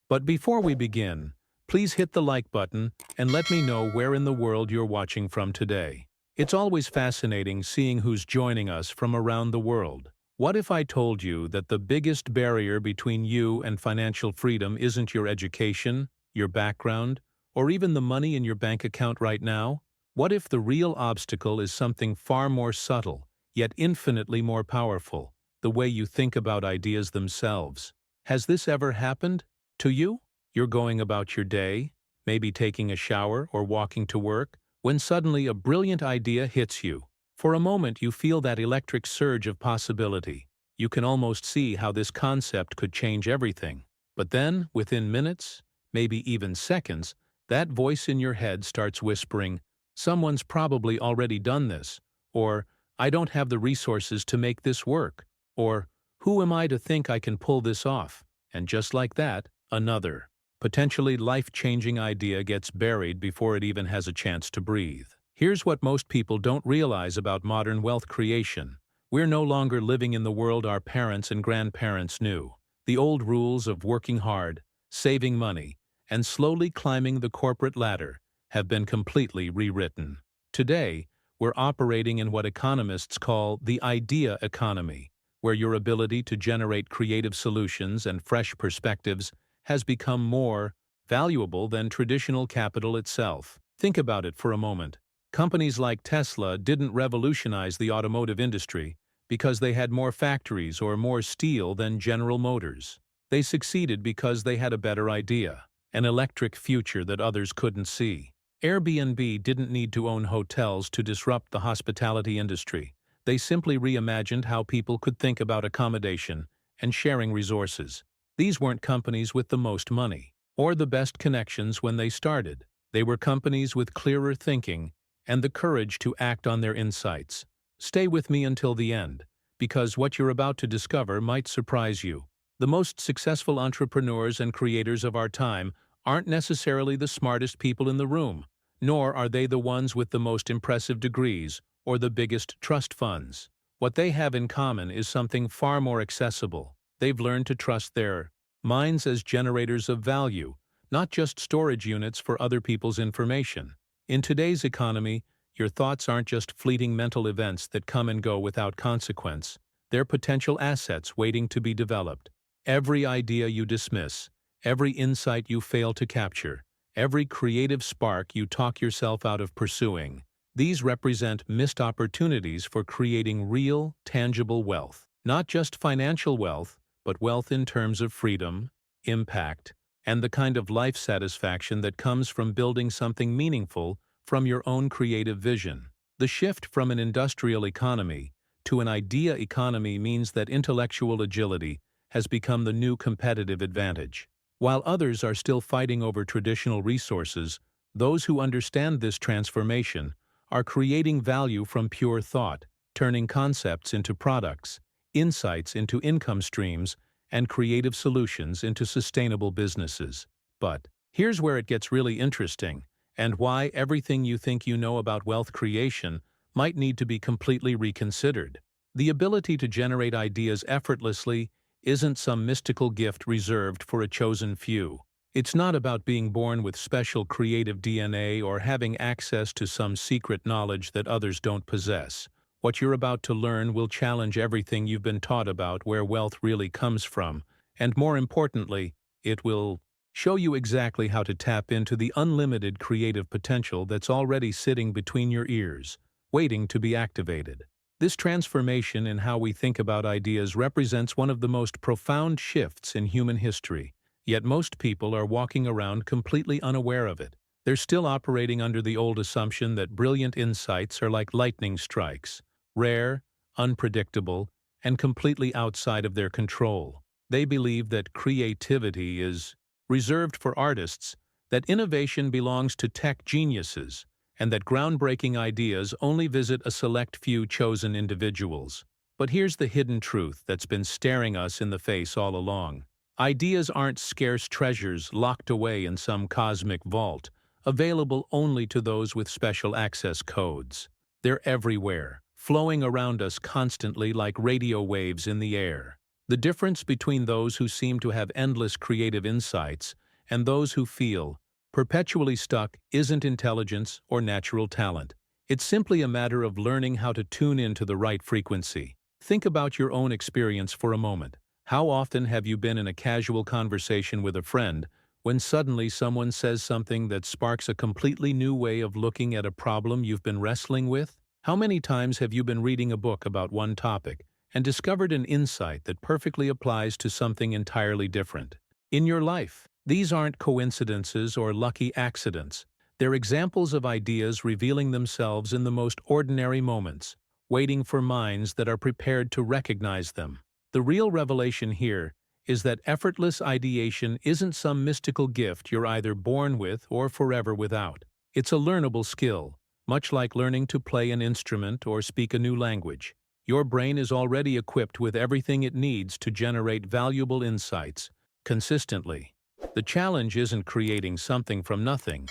But before we begin, please hit the like button and let me know where in the world you're watching from today. It's always fascinating seeing who's joining us from around the world. What if I told you that the biggest barrier between you and financial freedom isn't your education, your background, or even the money in your bank account right now? What if the real obstacle is something far more subtle, yet infinitely more powerful, the way you think about ideas themselves? Has this ever happened to you? You're going about your day, maybe taking a shower or walking to work, when suddenly a brilliant idea hits you. For a moment you feel that electric surge of possibility. You can almost see how this concept could change everything. But then, within minutes, maybe even seconds, that voice in your head starts whispering, "Someone's probably already done this," or "I don't have the resources to make this work," or "Who am I to think I can pull this off?" And just like that, another, potentially life-changing idea gets buried before it even has a chance to breathe. Here's what most people don't realize about modern wealth creation. We're no longer living in the world our parents and grandparents knew. The old rules of working hard, saving money, and slowly climbing the corporate ladder have been completely rewritten. Today, we're operating in what economists call the idea economy, where your ability to generate creative solutions and fresh perspectives has become more valuable than traditional capital itself. Think about it for a moment. Companies like Tesla didn't revolutionize the automotive industry because they had more factories or more steel than General Motors. They succeeded because they had a better idea, an electric future that others couldn't see. Airbnb didn't need to own hotels to disrupt the hospitality industry. They simply reimagined how people could think about accommodation and sharing resources. These weren't companies with the most money or the best connections when they started. They were companies with clearer thinking and the courage to act on their insights. Stay with me until the end, because what you're about to discover might surprise you. The most successful entrepreneurs and creators of our time aren't necessarily the smartest people in the room, nor are they the ones with the most impressive degrees or the biggest trust funds. What they have in common is something far more accessible. They've learned to trust their minds as generators of value, not just storage units for other people's information. In today's economy, your thoughts aren't just fleeting mental events that come and go without consequence. They're potential assets waiting to be developed. Every idea you dismiss, every insight you fail to capture, every creative spark you talk yourself out of pursuing, these represent missed opportunities for creating real, tangible wealth. Not just financial wealth, but wealth in terms of freedom, impact, and the kind of life satisfaction that comes from building something meaningful from your own creative vision. The shift from an industrial economy to an idea economy means that intellectual agility has become the new competitive advantage. While others are still fighting over traditional resources, those who understand this transformation are creating value from pure thought, turning concepts into products, insights into income streams, and creative solutions into sustainable businesses. But here's where it gets really interesting, and why everything you think you know about wealth creation might need to be completely reconsidered. The ability to generate ideas effortlessly isn't some mystical gift reserved for a chosen few. It's not about being born with special creative DNA or having access to some secret knowledge that others don't possess. What you're about to learn will challenge everything you've been taught about where wealth really comes from, and more importantly, it will show you exactly how to tap into the unlimited creative potential that's already sitting between your ears, waiting to be activated. This transformation in how we think about ideas represents one of the most profound shifts in human history, yet most people are walking around completely unaware of it. They're still operating under the old assumption that brilliant insights are like lightning strikes, rare, unpredictable, and completely outside of their control. They believe that creativity is reserved for artists, that innovation belongs to tech geniuses, and that groundbreaking ideas only visit a select few chosen individuals. But here's the hidden truth that's been staring us in the face all along. Ideas aren't scarce treasures locked away in some cosmic vault, available only to those with special access codes. They're everywhere, flowing around us constantly like radio waves in the air. The difference between those who seem to have endless creative insights and those who feel perpetually stuck isn't intelligence or natural talent. It's simply a matter of learning how to tune into the right frequency. Think about your own experience for a moment. How often have you been in a casual conversation with a friend when suddenly someone says something that sparks a completely new way of looking at a problem you've been wrestling with? How many times have you been reading a book about one topic and discovered an insight that perfectly applies to something entirely different in your life? These aren't coincidences or lucky accidents. They're examples of ideas revealing themselves in the most ordinary moments, waiting for minds that are prepared to recognize them. The real revelation here is that effortless ideation isn't some mystical gift you're either born with or forever without. It's a learnable skill, much like learning to play an instrument or speak a new language. Your brain is already equipped with everything it needs to generate valuable insights consistently. The challenge isn't creating something from nothing.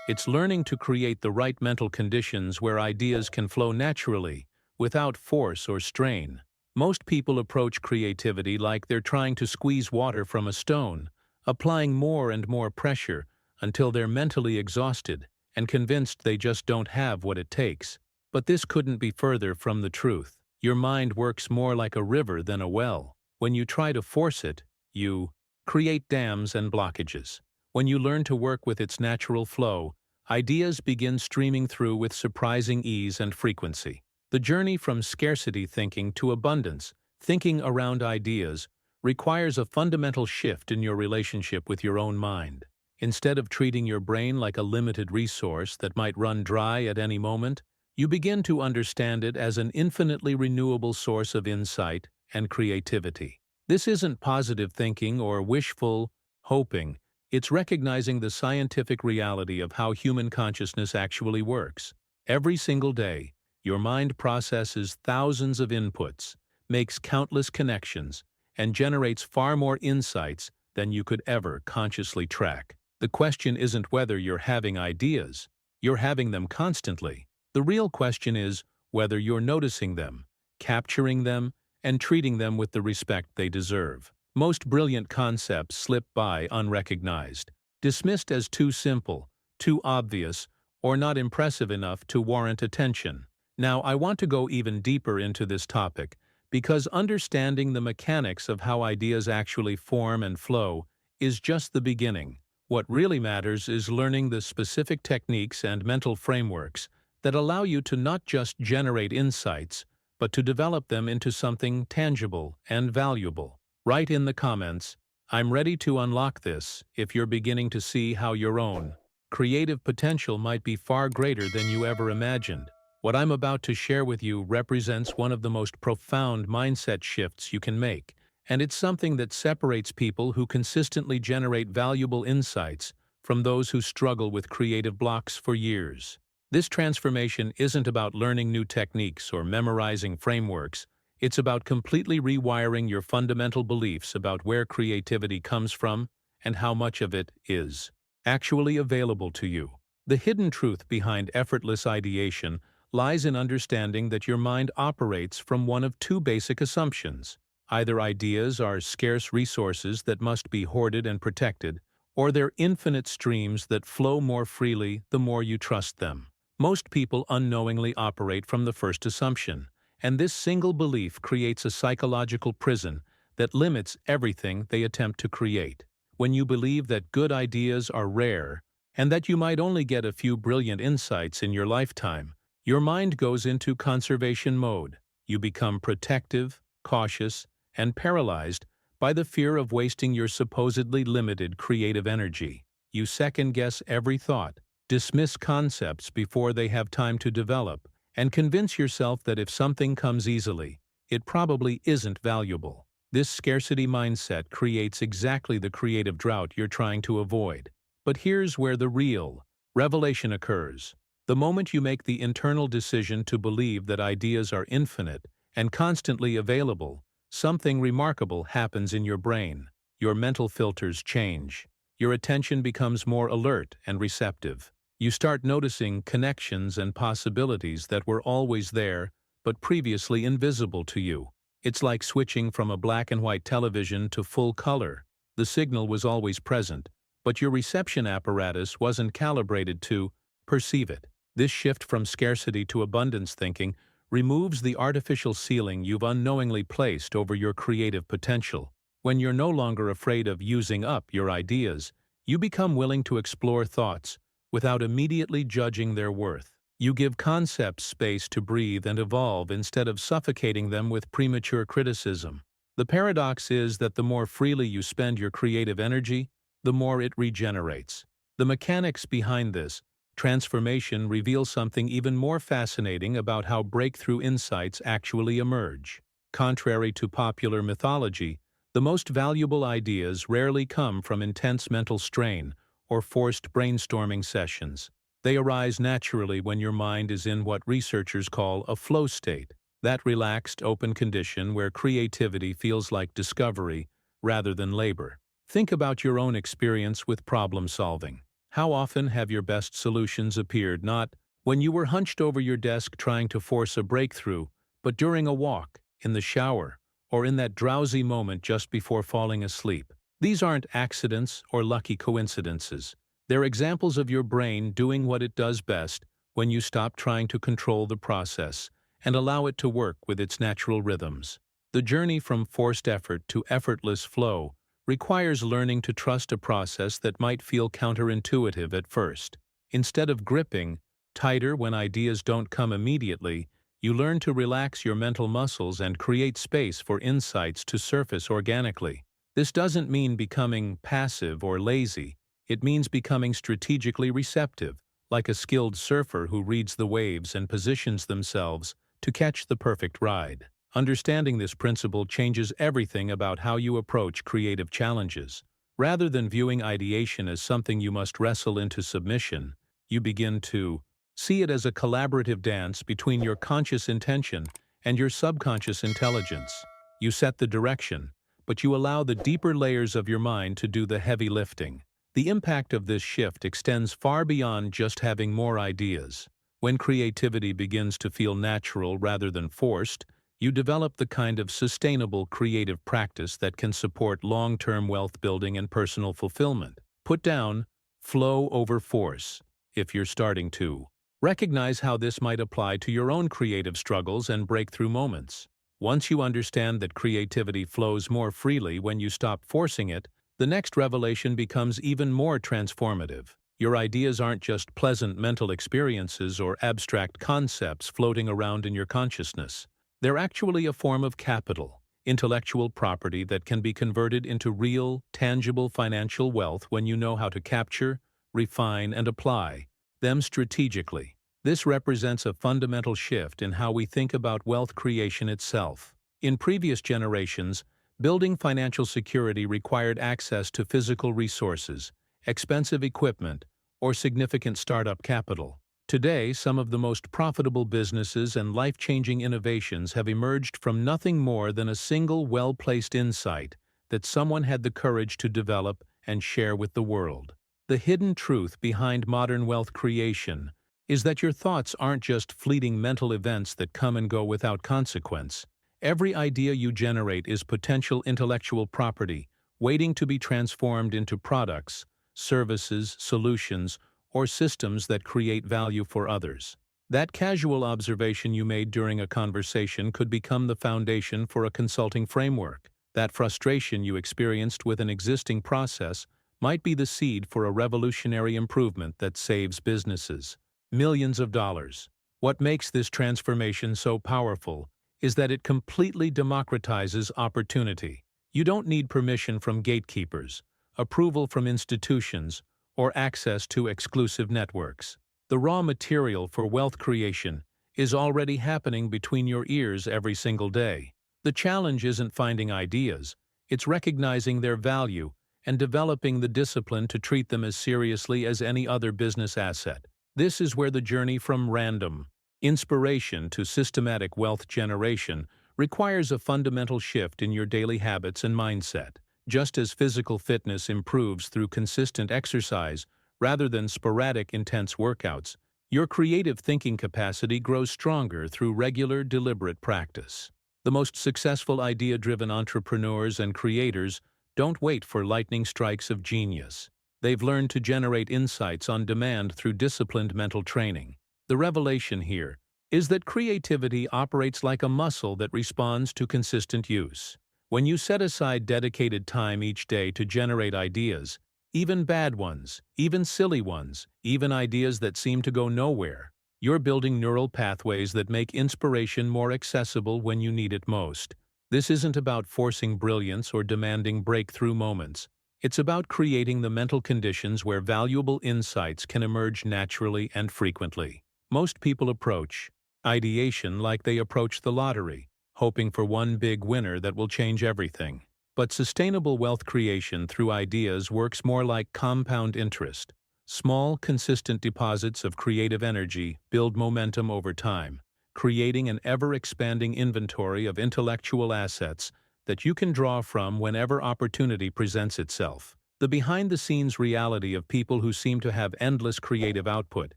It's learning to create the right mental conditions where ideas can flow naturally, without force or strain. Most people approach creativity like they're trying to squeeze water from a stone, applying more and more pressure until they're mentally exhausted and convinced they just don't have what it takes. But this couldn't be further from the truth. Your mind works more like a river than a well. When you try to force it, you create dams and blockages. When you learn to work with its natural flow, ideas begin streaming through with surprising ease and frequency. The journey from scarcity thinking to abundance thinking around ideas requires a fundamental shift in your relationship with your own mind. Instead of treating your brain like a limited resource that might run dry at any moment, you begin to understand it as an infinitely renewable source of insight and creativity. This isn't positive thinking or wishful hoping. It's recognizing the scientific reality of how human consciousness actually works. Every single day, your mind processes thousands of inputs, makes countless connections, and generates far more insights than you could ever consciously track. The question isn't whether you're having ideas. You're having them constantly. The real question is whether you're noticing them, capturing them, and treating them with the respect they deserve. Most brilliant concepts slip by unrecognized, dismissed as too simple, too obvious, or not impressive enough to warrant attention. Now, I want to go even deeper into this topic because understanding the mechanics of how ideas actually form and flow is just the beginning. What really matters is learning the specific techniques and mental frameworks that allow you to not just generate insights, but to develop them into something tangible and valuable. Write in the comments, "I'm ready to unlock this," if you're beginning to see how your own creative potential might be far greater than you ever imagined. What I'm about to share with you represents one of the most profound mindset shifts you can make, and it's something that separates people who consistently generate valuable insights from those who struggle with creative blocks for years. This transformation isn't about learning new techniques or memorizing frameworks. It's about completely rewiring your fundamental beliefs about where creativity comes from and how much of it is actually available to you. The hidden truth behind effortless ideation lies in understanding that your mind operates from one of two basic assumptions. Either ideas are scarce resources that must be hoarded and protected, or they're infinite streams that flow more freely the more you trust them. Most people unknowingly operate from the first assumption, and this single belief creates a psychological prison that limits everything they attempt to create. When you believe that good ideas are rare, and that you might only get a few brilliant insights in your lifetime, your mind goes into conservation mode. You become protective, cautious, and paralyzed by the fear of wasting your supposedly limited creative energy. You second-guess every thought, dismiss concepts before they have time to develop, and convince yourself that if something comes easily, it probably isn't valuable. This scarcity mindset creates exactly the creative drought you're trying to avoid. But here's where the real revelation occurs. The moment you make the internal decision to believe that ideas are infinite and constantly available, something remarkable happens in your brain. Your mental filters change. Your attention becomes more alert and receptive. You start noticing connections and possibilities that were always there, but previously invisible to you. It's like switching from a black and white television to full color. The signal was always present, but your reception apparatus wasn't calibrated to perceive it. This shift from scarcity to abundance thinking removes the artificial ceiling you've unknowingly placed over your creative potential. When you're no longer afraid of using up your ideas, you become willing to explore thoughts without immediately judging their worth. You give concepts space to breathe and evolve instead of suffocating them with premature criticism. The paradox is that the more freely you spend your creative energy, the more it regenerates. The mechanics behind this transformation reveal something even more fascinating about how breakthrough insights actually emerge. Contrary to popular mythology, the most valuable ideas rarely come from intense mental strain or forced brainstorming sessions. They arise naturally when your mind is in what researchers call a flow state, that relaxed, open condition where creativity feels like discovery rather than labor. Think about your own experience with problem solving. How often have your best solutions appeared not when you were hunched over your desk trying to force a breakthrough, but during a walk, in the shower, or in that drowsy moment just before falling asleep? These aren't accidents or lucky coincidences. They're examples of your brain doing what it does best when you stop trying to control the process and allow it to work with its natural rhythms. The journey from forced effort to effortless flow requires learning to trust a process that might feel counterintuitive at first. Instead of gripping tighter when ideas don't come immediately, you learn to relax your mental muscles and create space for insights to surface organically. This doesn't mean becoming passive or lazy. It means becoming strategically receptive, like a skilled surfer who reads the waves and positions themselves to catch the perfect ride. Understanding this principle changes everything about how you approach creative challenges. Rather than viewing ideation as something you must wrestle into submission, you begin to see it as a collaborative dance between your conscious intention and your subconscious intelligence. You set the direction, but you allow the deeper layers of your mind to do the heavy lifting. The impact of this shift extends far beyond just having more ideas. When creativity begins to feel natural rather than forced, you develop the kind of sustainable creative practice that can support long-term wealth building and personal fulfillment. Put down flow over force if you're starting to recognize how this might apply to your own creative struggles and breakthrough moments. Once you understand that creativity flows more freely when you stop forcing it, the next revelation becomes even more transformative. Your ideas aren't just pleasant mental experiences or abstract concepts floating around in your consciousness. They're actually a form of capital, intellectual property that can be converted into real, tangible financial wealth when you know how to capture, refine, and apply them strategically. This represents a fundamental shift in how we think about wealth creation itself. In previous generations, building financial security required access to physical resources, expensive equipment, or significant startup capital. Today, some of the most profitable businesses and life-changing innovations have emerged from nothing more than a single well-placed insight that someone had the courage to develop and share with the world. The hidden truth behind modern wealth creation is that your thoughts aren't just fleeting mental events that come and go without consequence. Every idea you generate is potential intellectual property, waiting to be transformed into products, services, solutions, or systems that create value for others. That casual observation you made during a conversation could become the foundation for a consulting framework. That frustration you experienced with an existing process might be the seed for a revolutionary improvement that saves businesses millions of dollars. What makes this transformation so powerful is that it completely democratizes opportunity. You don't need permission from gatekeepers, approval from institutions, or access to exclusive networks. The raw material for wealth creation is already happening between your ears every single day. The challenge isn't finding ideas, it's recognizing their value and developing the discipline to treat them as seriously as any other business asset. This is where the journey from random inspiration to systematic wealth generation requires a fundamental shift in your daily habits and mindset. Just as physical fitness improves through consistent exercise rather than sporadic intense workouts, your creative thinking capacity grows stronger through regular, deliberate practice. The most successful idea-driven entrepreneurs and creators don't wait for lightning strikes of genius. They've learned to generate insights on demand through disciplined mental training. The revelation here is that creativity operates like a muscle that responds to consistent use. When you set aside dedicated time each day to generate ideas, even bad ones, even silly ones, even ideas that seem to go nowhere, you're building neural pathways that make inspiration more accessible when you need it most. This isn't about forcing brilliance or demanding breakthrough moments. It's about creating the mental conditions where valuable insights can emerge naturally and frequently. Most people approach ideation like they approach the lottery, hoping for one big winner that will change everything. But sustainable wealth creation through ideas works more like compound interest. Small, consistent deposits of creative energy build momentum over time, creating an ever-expanding inventory of intellectual assets that you can draw from whenever opportunity presents itself. The behind-the-scenes reality of people who seem to have endless creative output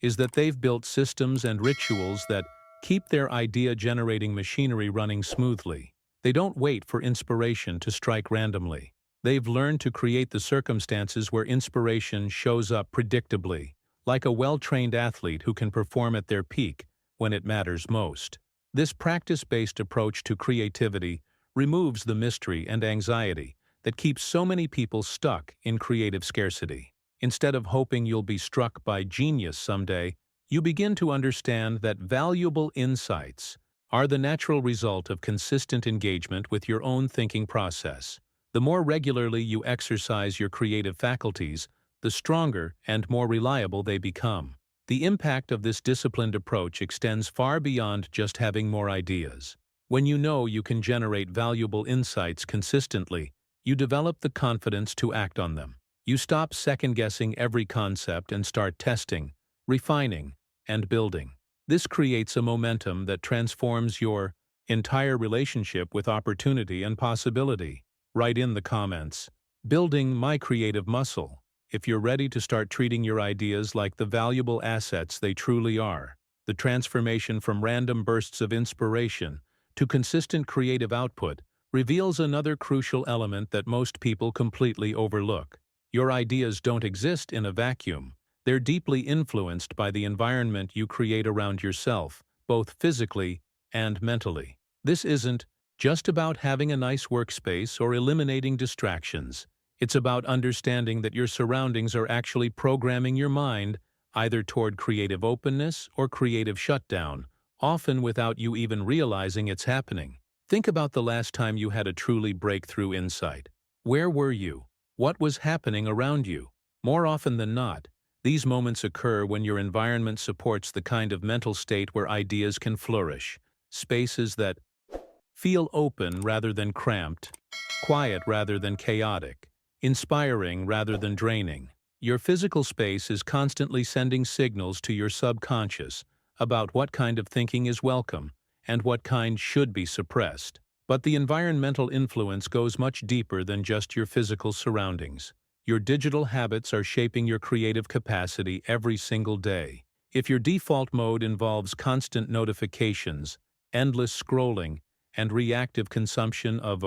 is that they've built systems and rituals that keep their idea-generating machinery running smoothly. They don't wait for inspiration to strike randomly. They've learned to create the circumstances where inspiration shows up predictably, like a well-trained athlete who can perform at their peak when it matters most. This practice-based approach to creativity removes the mystery and anxiety that keeps so many people stuck in creative scarcity. Instead of hoping you'll be struck by genius someday, you begin to understand that valuable insights are the natural result of consistent engagement with your own thinking process. The more regularly you exercise your creative faculties, the stronger and more reliable they become. The impact of this disciplined approach extends far beyond just having more ideas. When you know you can generate valuable insights consistently, you develop the confidence to act on them. You stop second-guessing every concept and start testing, refining, and building. This creates a momentum that transforms your entire relationship with opportunity and possibility. Write in the comments, "Building my creative muscle," if you're ready to start treating your ideas like the valuable assets they truly are. The transformation from random bursts of inspiration to consistent creative output reveals another crucial element that most people completely overlook. Your ideas don't exist in a vacuum. They're deeply influenced by the environment you create around yourself, both physically and mentally. This isn't just about having a nice workspace or eliminating distractions. It's about understanding that your surroundings are actually programming your mind either toward creative openness or creative shutdown, often without you even realizing it's happening. Think about the last time you had a truly breakthrough insight. Where were you? What was happening around you? More often than not, these moments occur when your environment supports the kind of mental state where ideas can flourish, spaces that feel open rather than cramped, quiet rather than chaotic, inspiring rather than draining. Your physical space is constantly sending signals to your subconscious about what kind of thinking is welcome and what kind should be suppressed. But the environmental influence goes much deeper than just your physical surroundings. Your digital habits are shaping your creative capacity every single day. If your default mode involves constant notifications, endless scrolling, and reactive consumption of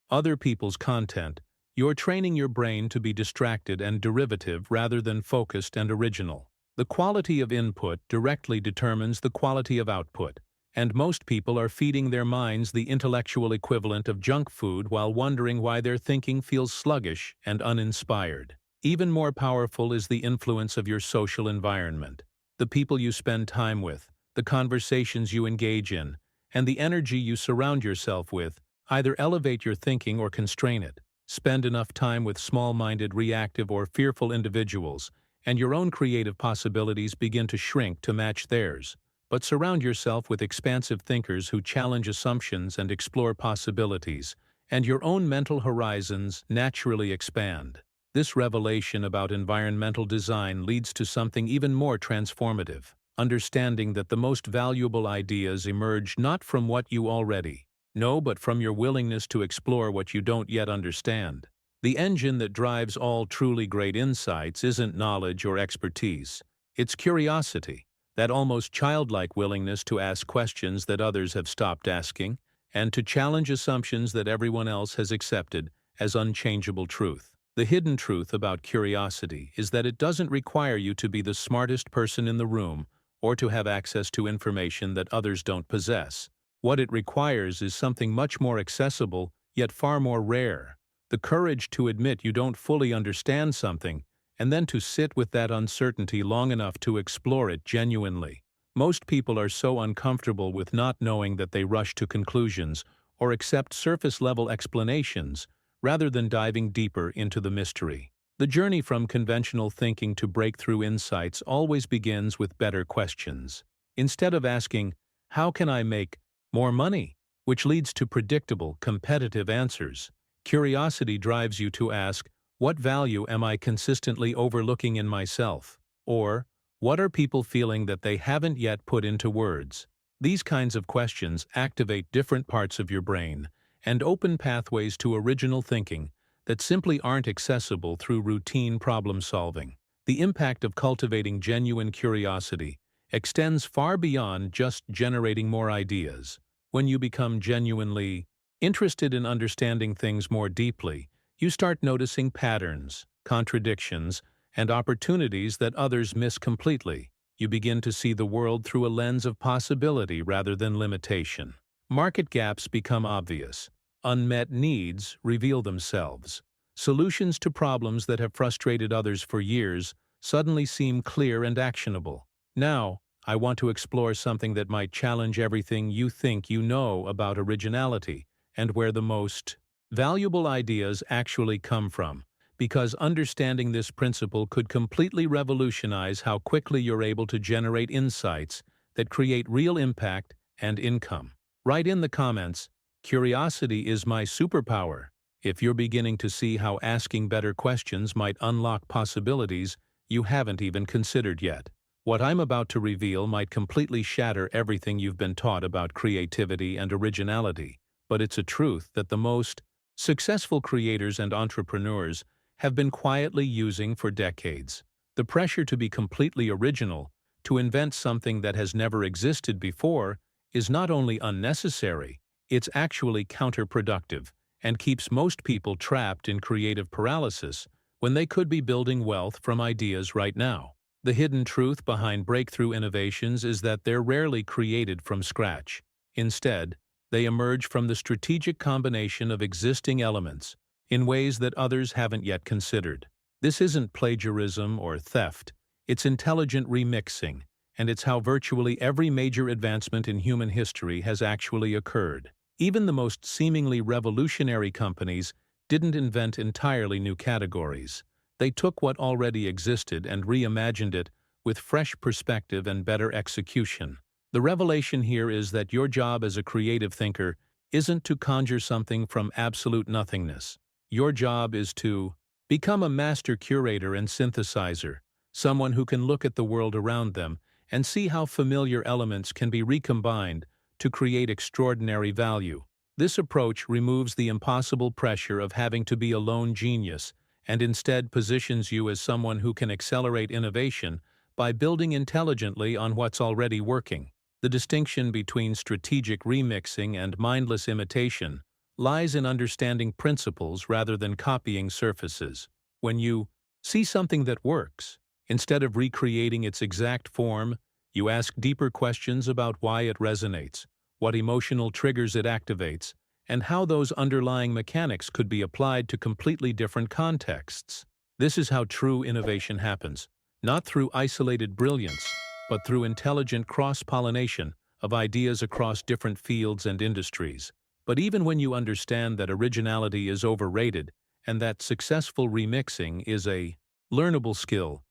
other people's content, you're training your brain to be distracted and derivative rather than focused and original. The quality of input directly determines the quality of output, and most people are feeding their minds the intellectual equivalent of junk food while wondering why their thinking feels sluggish and uninspired. Even more powerful is the influence of your social environment. The people you spend time with, the conversations you engage in, and the energy you surround yourself with either elevate your thinking or constrain it. Spend enough time with small-minded, reactive, or fearful individuals, and your own creative possibilities begin to shrink to match theirs. But surround yourself with expansive thinkers who challenge assumptions and explore possibilities, and your own mental horizons naturally expand. This revelation about environmental design leads to something even more transformative, understanding that the most valuable ideas emerge not from what you already know, but from your willingness to explore what you don't yet understand. The engine that drives all truly great insights isn't knowledge or expertise. It's curiosity, that almost childlike willingness to ask questions that others have stopped asking, and to challenge assumptions that everyone else has accepted as unchangeable truth. The hidden truth about curiosity is that it doesn't require you to be the smartest person in the room or to have access to information that others don't possess. What it requires is something much more accessible, yet far more rare: the courage to admit you don't fully understand something, and then to sit with that uncertainty long enough to explore it genuinely. Most people are so uncomfortable with not knowing that they rush to conclusions or accept surface-level explanations rather than diving deeper into the mystery. The journey from conventional thinking to breakthrough insights always begins with better questions. Instead of asking, "How can I make more money?" which leads to predictable, competitive answers, curiosity drives you to ask, "What value am I consistently overlooking in myself?" Or, "What are people feeling that they haven't yet put into words?" These kinds of questions activate different parts of your brain and open pathways to original thinking that simply aren't accessible through routine problem solving. The impact of cultivating genuine curiosity extends far beyond just generating more ideas. When you become genuinely interested in understanding things more deeply, you start noticing patterns, contradictions, and opportunities that others miss completely. You begin to see the world through a lens of possibility rather than limitation. Market gaps become obvious. Unmet needs reveal themselves. Solutions to problems that have frustrated others for years suddenly seem clear and actionable. Now, I want to explore something that might challenge everything you think you know about originality and where the most valuable ideas actually come from, because understanding this principle could completely revolutionize how quickly you're able to generate insights that create real impact and income. Write in the comments, "Curiosity is my superpower," if you're beginning to see how asking better questions might unlock possibilities you haven't even considered yet. What I'm about to reveal might completely shatter everything you've been taught about creativity and originality, but it's a truth that the most successful creators and entrepreneurs have been quietly using for decades. The pressure to be completely original, to invent something that has never existed before, is not only unnecessary, it's actually counterproductive and keeps most people trapped in creative paralysis when they could be building wealth from ideas right now. The hidden truth behind breakthrough innovations is that they're rarely created from scratch. Instead, they emerge from the strategic combination of existing elements in ways that others haven't yet considered. This isn't plagiarism or theft, it's intelligent remixing, and it's how virtually every major advancement in human history has actually occurred. Even the most seemingly revolutionary companies didn't invent entirely new categories. They took what already existed and reimagined it with fresh perspective and better execution. The revelation here is that your job as a creative thinker isn't to conjure something from absolute nothingness. Your job is to become a master curator and synthesizer, someone who can look at the world around them and see how familiar elements can be recombined to create extraordinary value. This approach removes the impossible pressure of having to be a lone genius and instead positions you as someone who can accelerate innovation by building intelligently on what's already working. The distinction between strategic remixing and mindless imitation lies in understanding principles rather than copying surfaces. When you see something that works, instead of recreating its exact form, you ask deeper questions about why it resonates, what emotional triggers it activates, and how those underlying mechanics could be applied to completely different contexts. This is how true innovation happens, not through isolated brilliance, but through intelligent cross-pollination of ideas across different fields and industries. But even when you understand that originality is overrated and that successful remixing is a learnable skill,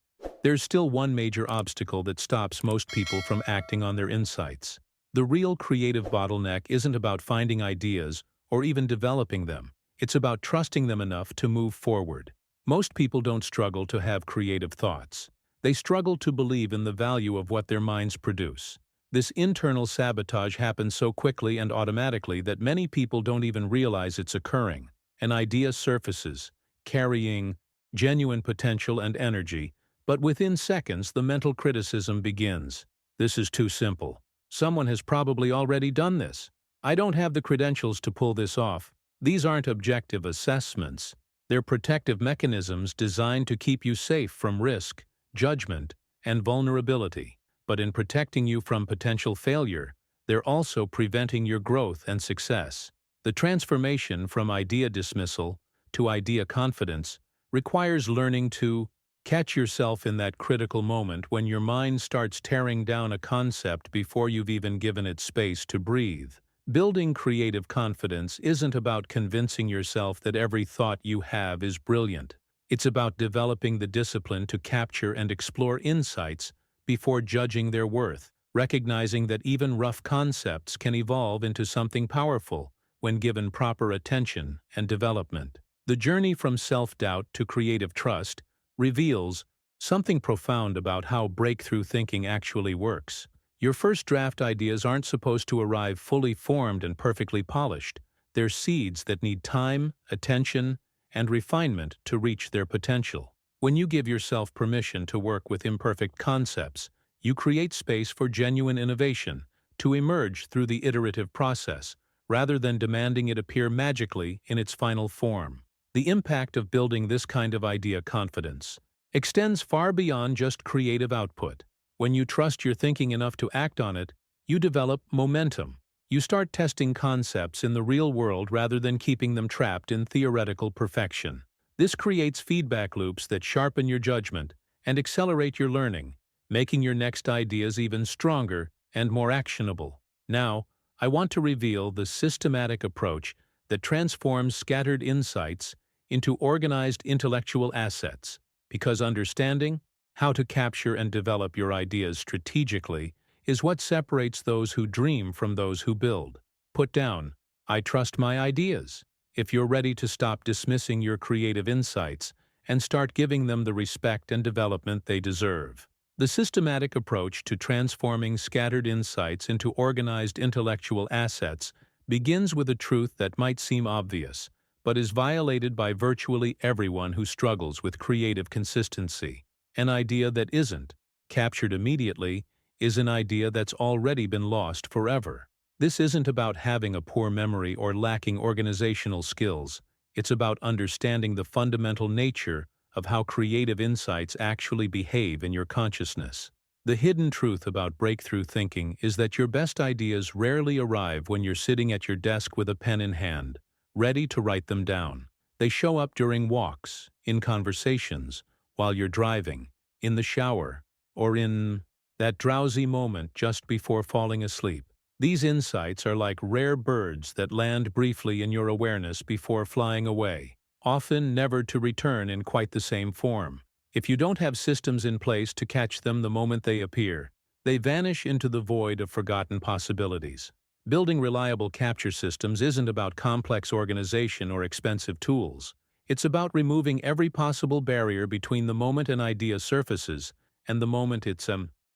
there's still one major obstacle that stops most people from acting on their insights. The real creative bottleneck isn't about finding ideas or even developing them. It's about trusting them enough to move forward. Most people don't struggle to have creative thoughts. They struggle to believe in the value of what their minds produce. This internal sabotage happens so quickly and automatically that many people don't even realize it's occurring. An idea surfaces, carrying genuine potential and energy, but within seconds the mental criticism begins. "This is too simple. Someone has probably already done this. I don't have the credentials to pull this off. These aren't objective assessments. They're protective mechanisms designed to keep you safe from risk, judgment, and vulnerability. But in protecting you from potential failure, they're also preventing your growth and success. The transformation from idea dismissal to idea confidence requires learning to catch yourself in that critical moment when your mind starts tearing down a concept before you've even given it space to breathe. Building creative confidence isn't about convincing yourself that every thought you have is brilliant. It's about developing the discipline to capture and explore insights before judging their worth, recognizing that even rough concepts can evolve into something powerful when given proper attention and development. The journey from self-doubt to creative trust reveals something profound about how breakthrough thinking actually works. Your first draft ideas aren't supposed to arrive fully formed and perfectly polished. They're seeds that need time, attention, and refinement to reach their potential. When you give yourself permission to work with imperfect concepts, you create space for genuine innovation to emerge through the iterative process, rather than demanding it appear magically in its final form. The impact of building this kind of idea confidence extends far beyond just creative output. When you trust your thinking enough to act on it, you develop momentum. You start testing concepts in the real world rather than keeping them trapped in theoretical perfection. This creates feedback loops that sharpen your judgment and accelerate your learning, making your next ideas even stronger and more actionable. Now, I want to reveal the systematic approach that transforms scattered insights into organized intellectual assets, because understanding how to capture and develop your ideas strategically is what separates those who dream from those who build. Put down, "I trust my ideas," if you're ready to stop dismissing your creative insights and start giving them the respect and development they deserve. The systematic approach to transforming scattered insights into organized intellectual assets begins with a truth that might seem obvious, but is violated by virtually everyone who struggles with creative consistency. An idea that isn't captured immediately is an idea that's already been lost forever. This isn't about having a poor memory or lacking organizational skills. It's about understanding the fundamental nature of how creative insights actually behave in your consciousness. The hidden truth about breakthrough thinking is that your best ideas rarely arrive when you're sitting at your desk with a pen in hand, ready to write them down. They show up during walks, in conversations, while you're driving, in the shower, or in that drowsy moment just before falling asleep. These insights are like rare birds that land briefly in your awareness before flying away, often never to return in quite the same form. If you don't have systems in place to catch them the moment they appear, they vanish into the void of forgotten possibilities. Building reliable capture systems isn't about complex organization or expensive tools. It's about removing every possible barrier between the moment an idea surfaces and the moment it's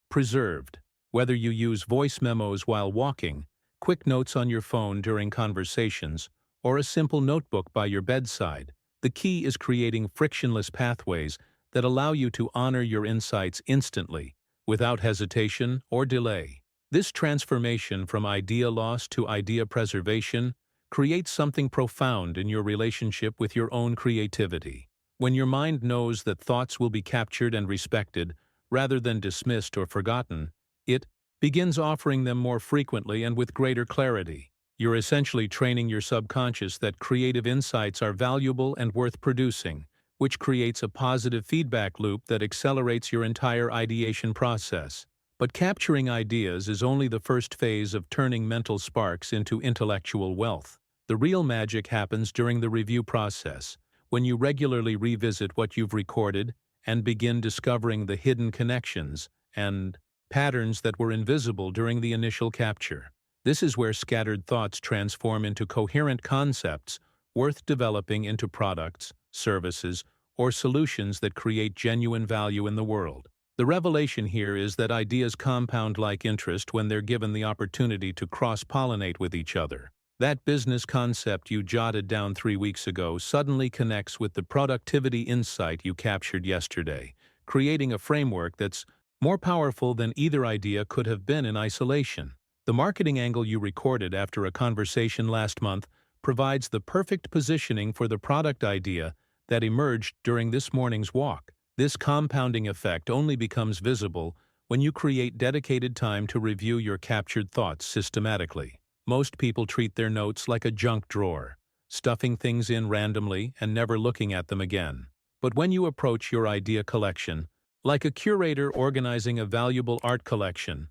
preserved. Whether you use voice memos while walking, quick notes on your phone during conversations, or a simple notebook by your bedside, the key is creating frictionless pathways that allow you to honor your insights instantly, without hesitation or delay. This transformation from idea loss to idea preservation creates something profound in your relationship with your own creativity. When your mind knows that thoughts will be captured and respected, rather than dismissed or forgotten, it begins offering them more frequently and with greater clarity. You're essentially training your subconscious that creative insights are valuable and worth producing, which creates a positive feedback loop that accelerates your entire ideation process. But capturing ideas is only the first phase of turning mental sparks into intellectual wealth. The real magic happens during the review process, when you regularly revisit what you've recorded and begin discovering the hidden connections and patterns that were invisible during the initial capture. This is where scattered thoughts transform into coherent concepts worth developing into products, services, or solutions that create genuine value in the world. The revelation here is that ideas compound like interest when they're given the opportunity to cross-pollinate with each other. That business concept you jotted down 3 weeks ago suddenly connects with the productivity insight you captured yesterday, creating a framework that's more powerful than either idea could have been in isolation. The marketing angle you recorded after a conversation last month provides the perfect positioning for the product idea that emerged during this morning's walk. This compounding effect only becomes visible when you create dedicated time to review your captured thoughts systematically. Most people treat their notes like a junk drawer, stuffing things in randomly and never looking at them again. But when you approach your idea collection, like a curator organizing a valuable art collection,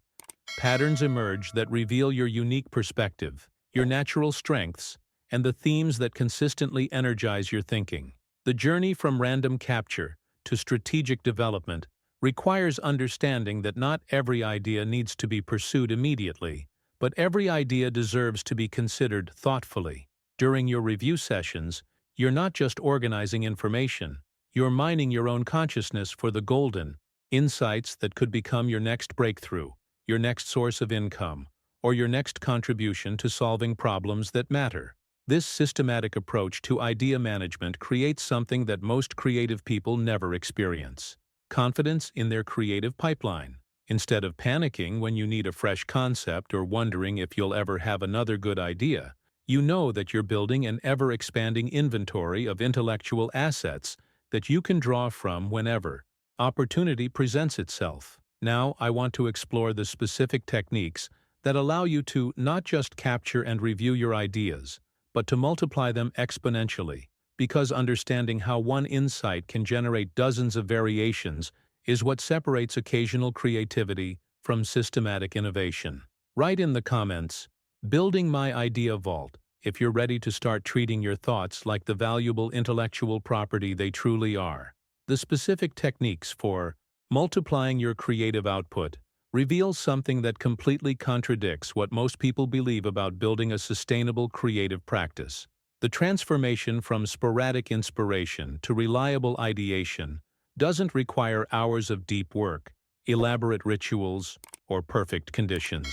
patterns emerge that reveal your unique perspective, your natural strengths, and the themes that consistently energize your thinking. The journey from random capture to strategic development requires understanding that not every idea needs to be pursued immediately, but every idea deserves to be considered thoughtfully. During your review sessions, you're not just organizing information, you're mining your own consciousness for the golden insights that could become your next breakthrough, your next source of income, or your next contribution to solving problems that matter. This systematic approach to idea management creates something that most creative people never experience: confidence in their creative pipeline. Instead of panicking when you need a fresh concept or wondering if you'll ever have another good idea, you know that you're building an ever-expanding inventory of intellectual assets that you can draw from whenever opportunity presents itself. Now, I want to explore the specific techniques that allow you to not just capture and review your ideas, but to multiply them exponentially, because understanding how one insight can generate dozens of variations is what separates occasional creativity from systematic innovation. Write in the comments, "Building my idea vault," if you're ready to start treating your thoughts like the valuable intellectual property they truly are. The specific techniques for multiplying your creative output reveals something that completely contradicts what most people believe about building a sustainable creative practice. The transformation from sporadic inspiration to reliable ideation doesn't require hours of deep work, elaborate rituals, or perfect conditions.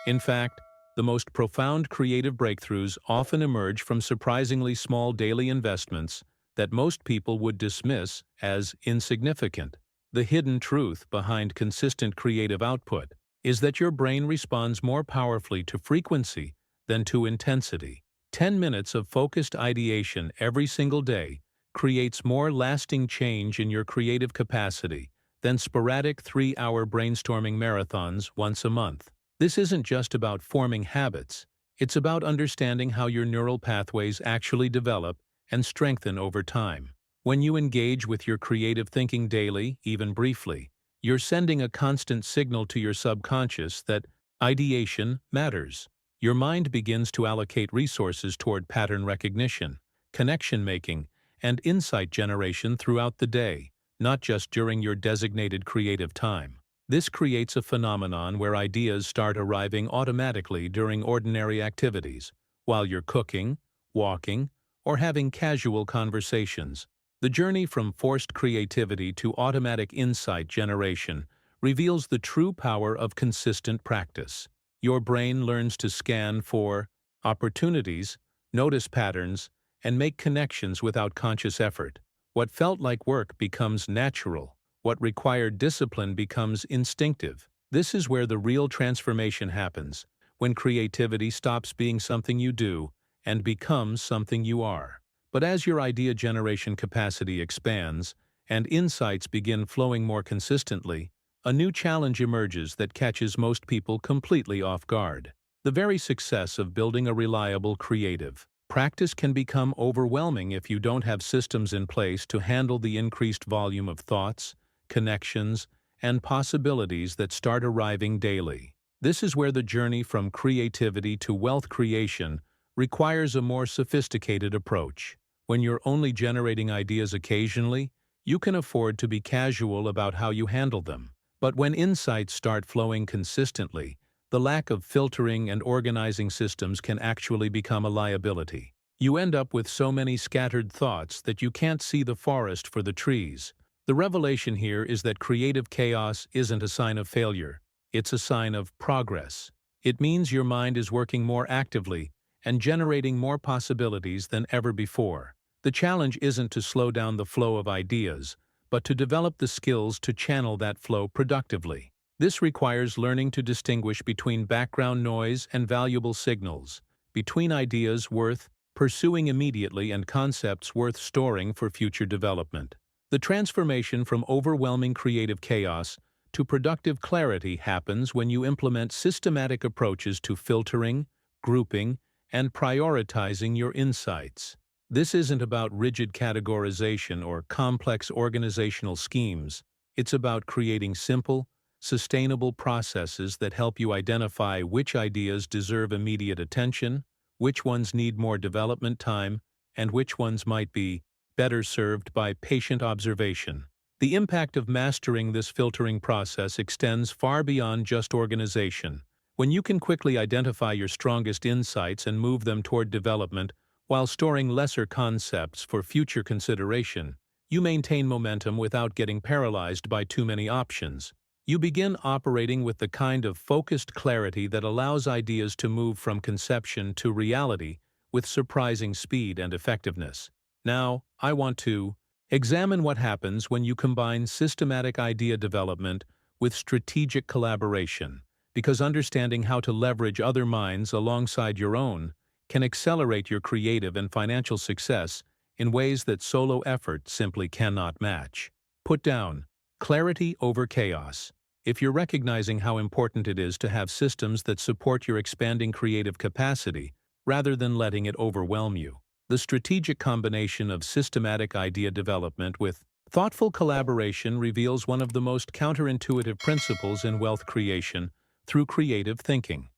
In fact, the most profound creative breakthroughs often emerge from surprisingly small daily investments that most people would dismiss as insignificant. The hidden truth behind consistent creative output is that your brain responds more powerfully to frequency than to intensity. 10 minutes of focused ideation every single day creates more lasting change in your creative capacity than sporadic 3-hour brainstorming marathons once a month. This isn't just about forming habits, it's about understanding how your neural pathways actually develop and strengthen over time. When you engage with your creative thinking daily, even briefly, you're sending a constant signal to your subconscious that ideation matters. Your mind begins to allocate resources toward pattern recognition, connection making, and insight generation throughout the day, not just during your designated creative time. This creates a phenomenon where ideas start arriving automatically during ordinary activities, while you're cooking, walking, or having casual conversations. The journey from forced creativity to automatic insight generation reveals the true power of consistent practice. Your brain learns to scan for opportunities, notice patterns, and make connections without conscious effort. What felt like work becomes natural. What required discipline becomes instinctive. This is where the real transformation happens, when creativity stops being something you do and becomes something you are. But as your idea generation capacity expands and insights begin flowing more consistently, a new challenge emerges that catches most people completely off guard. The very success of building a reliable creative practice can become overwhelming if you don't have systems in place to handle the increased volume of thoughts, connections, and possibilities that start arriving daily. This is where the journey from creativity to wealth creation requires a more sophisticated approach. When you're only generating ideas occasionally, you can afford to be casual about how you handle them. But when insights start flowing consistently, the lack of filtering and organizing systems can actually become a liability. You end up with so many scattered thoughts that you can't see the forest for the trees. The revelation here is that creative chaos isn't a sign of failure. It's a sign of progress. It means your mind is working more actively and generating more possibilities than ever before. The challenge isn't to slow down the flow of ideas, but to develop the skills to channel that flow productively. This requires learning to distinguish between background noise and valuable signals, between ideas worth pursuing immediately and concepts worth storing for future development. The transformation from overwhelming creative chaos to productive clarity happens when you implement systematic approaches to filtering, grouping, and prioritizing your insights. This isn't about rigid categorization or complex organizational schemes. It's about creating simple, sustainable processes that help you identify which ideas deserve immediate attention, which ones need more development time, and which ones might be better served by patient observation. The impact of mastering this filtering process extends far beyond just organization. When you can quickly identify your strongest insights and move them toward development while storing lesser concepts for future consideration, you maintain momentum without getting paralyzed by too many options. You begin operating with the kind of focused clarity that allows ideas to move from conception to reality with surprising speed and effectiveness. Now, I want to examine what happens when you combine systematic idea development with strategic collaboration, because understanding how to leverage other minds alongside your own can accelerate your creative and financial success in ways that solo effort simply cannot match. Put down clarity over chaos. If you're recognizing how important it is to have systems that support your expanding creative capacity rather than letting it overwhelm you, the strategic combination of systematic idea development with thoughtful collaboration reveals one of the most counterintuitive principles in wealth creation through creative thinking.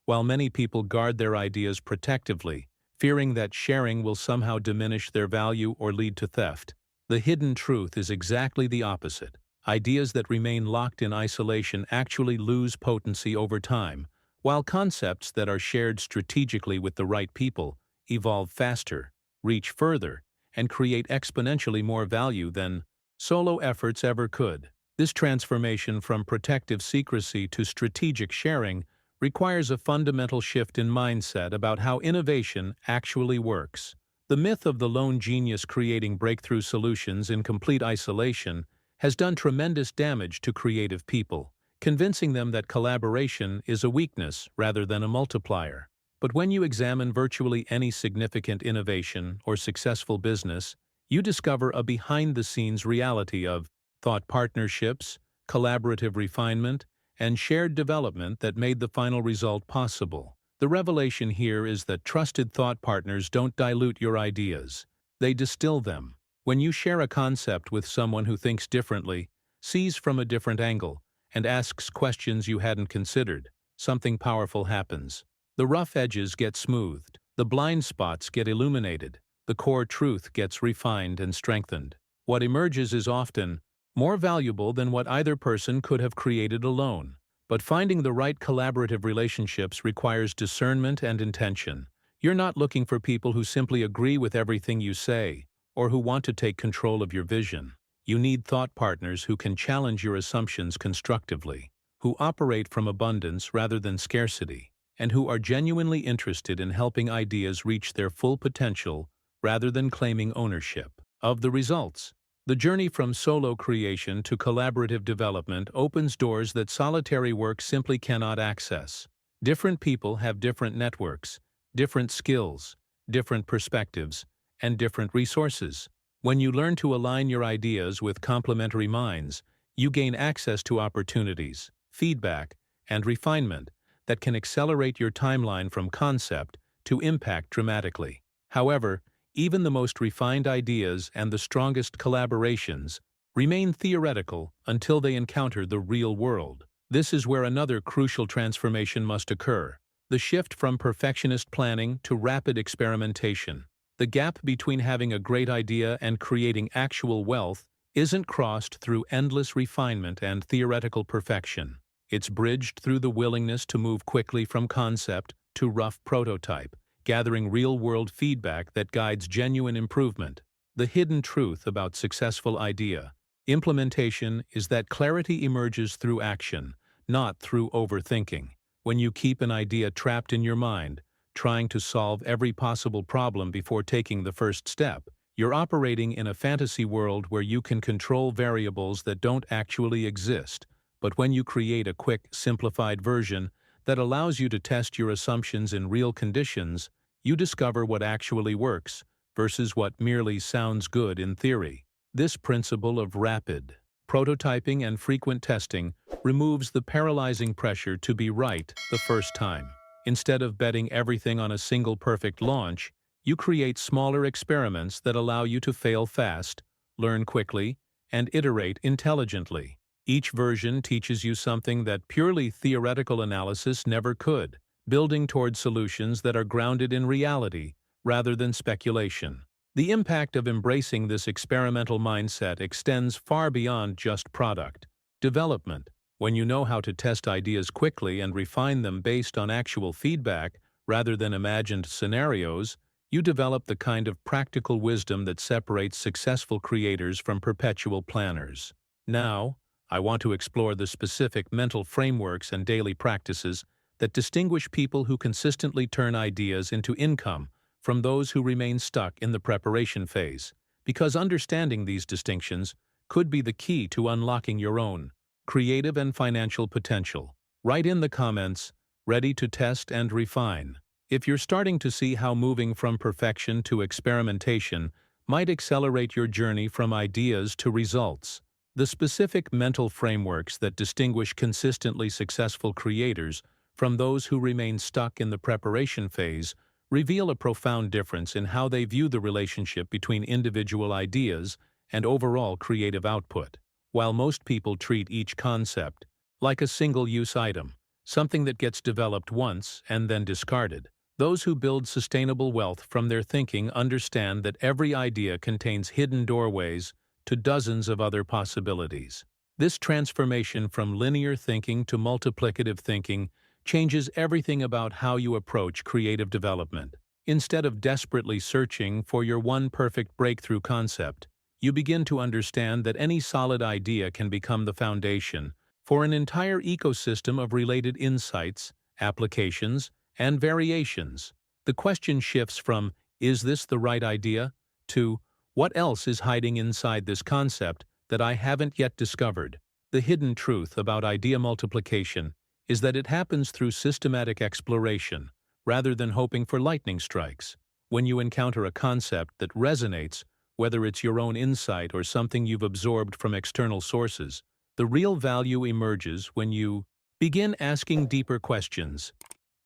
While many people guard their ideas protectively, fearing that sharing will somehow diminish their value or lead to theft, the hidden truth is exactly the opposite. Ideas that remain locked in isolation actually lose potency over time, while concepts that are shared strategically with the right people evolve faster, reach further, and create exponentially more value than solo efforts ever could. This transformation from protective secrecy to strategic sharing requires a fundamental shift in mindset about how innovation actually works. The myth of the lone genius creating breakthrough solutions in complete isolation has done tremendous damage to creative people, convincing them that collaboration is a weakness rather than a multiplier. But when you examine virtually any significant innovation or successful business, you discover a behind-the-scenes reality of thought partnerships, collaborative refinement, and shared development that made the final result possible. The revelation here is that trusted thought partners don't dilute your ideas, they distill them. When you share a concept with someone who thinks differently, sees from a different angle, and asks questions you hadn't considered, something powerful happens. The rough edges get smoothed, the blind spots get illuminated, the core truth gets refined and strengthened. What emerges is often more valuable than what either person could have created alone. But finding the right collaborative relationships requires discernment and intention. You're not looking for people who simply agree with everything you say, or who want to take control of your vision. You need thought partners who can challenge your assumptions constructively, who operate from abundance rather than scarcity, and who are genuinely interested in helping ideas reach their full potential rather than claiming ownership of the results. The journey from solo creation to collaborative development opens doors that solitary work simply cannot access. Different people have different networks, different skills, different perspectives, and different resources. When you learn to align your ideas with complementary minds, you gain access to opportunities, feedback, and refinement that can accelerate your timeline from concept to impact dramatically. However, even the most refined ideas and the strongest collaborations remain theoretical until they encounter the real world. This is where another crucial transformation must occur: the shift from perfectionist planning to rapid experimentation. The gap between having a great idea and creating actual wealth isn't crossed through endless refinement and theoretical perfection. It's bridged through the willingness to move quickly from concept to rough prototype, gathering real-world feedback that guides genuine improvement. The hidden truth about successful idea implementation is that clarity emerges through action, not through overthinking. When you keep an idea trapped in your mind, trying to solve every possible problem before taking the first step, you're operating in a fantasy world where you can control variables that don't actually exist, But when you create a quick, simplified version that allows you to test your assumptions in real conditions, you discover what actually works versus what merely sounds good in theory. This principle of rapid prototyping and frequent testing removes the paralyzing pressure to be right the first time. Instead of betting everything on a single perfect launch, you create smaller experiments that allow you to fail fast, learn quickly, and iterate intelligently. Each version teaches you something that purely theoretical analysis never could, building toward solutions that are grounded in reality rather than speculation. The impact of embracing this experimental mindset extends far beyond just product development. When you know how to test ideas quickly and refine them based on actual feedback rather than imagined scenarios, you develop the kind of practical wisdom that separates successful creators from perpetual planners. Now, I want to explore the specific mental frameworks and daily practices that distinguish people who consistently turn ideas into income from those who remain stuck in the preparation phase, because understanding these distinctions could be the key to unlocking your own creative and financial potential. Write in the comments, ready to test and refine, if you're starting to see how moving from perfection to experimentation might accelerate your journey from ideas to results. The specific mental frameworks that distinguish consistently successful creators from those who remain stuck in the preparation phase reveal a profound difference in how they view the relationship between individual ideas and overall creative output. While most people treat each concept like a single-use item, something that gets developed once and then discarded, those who build sustainable wealth from their thinking understand that every idea contains hidden doorways to dozens of other possibilities. This transformation from linear thinking to multiplicative thinking changes everything about how you approach creative development. Instead of desperately searching for your one perfect breakthrough concept, you begin to understand that any solid idea can become the foundation for an entire ecosystem of related insights, applications, and variations. The question shifts from, "Is this the right idea?" to, "What else is hiding inside this concept that I haven't yet discovered?" The hidden truth about idea multiplication is that it happens through systematic exploration, rather than hoping for lightning strikes. When you encounter a concept that resonates, whether it's your own insight or something you've absorbed from external sources, the real value emerges when you begin asking deeper questions.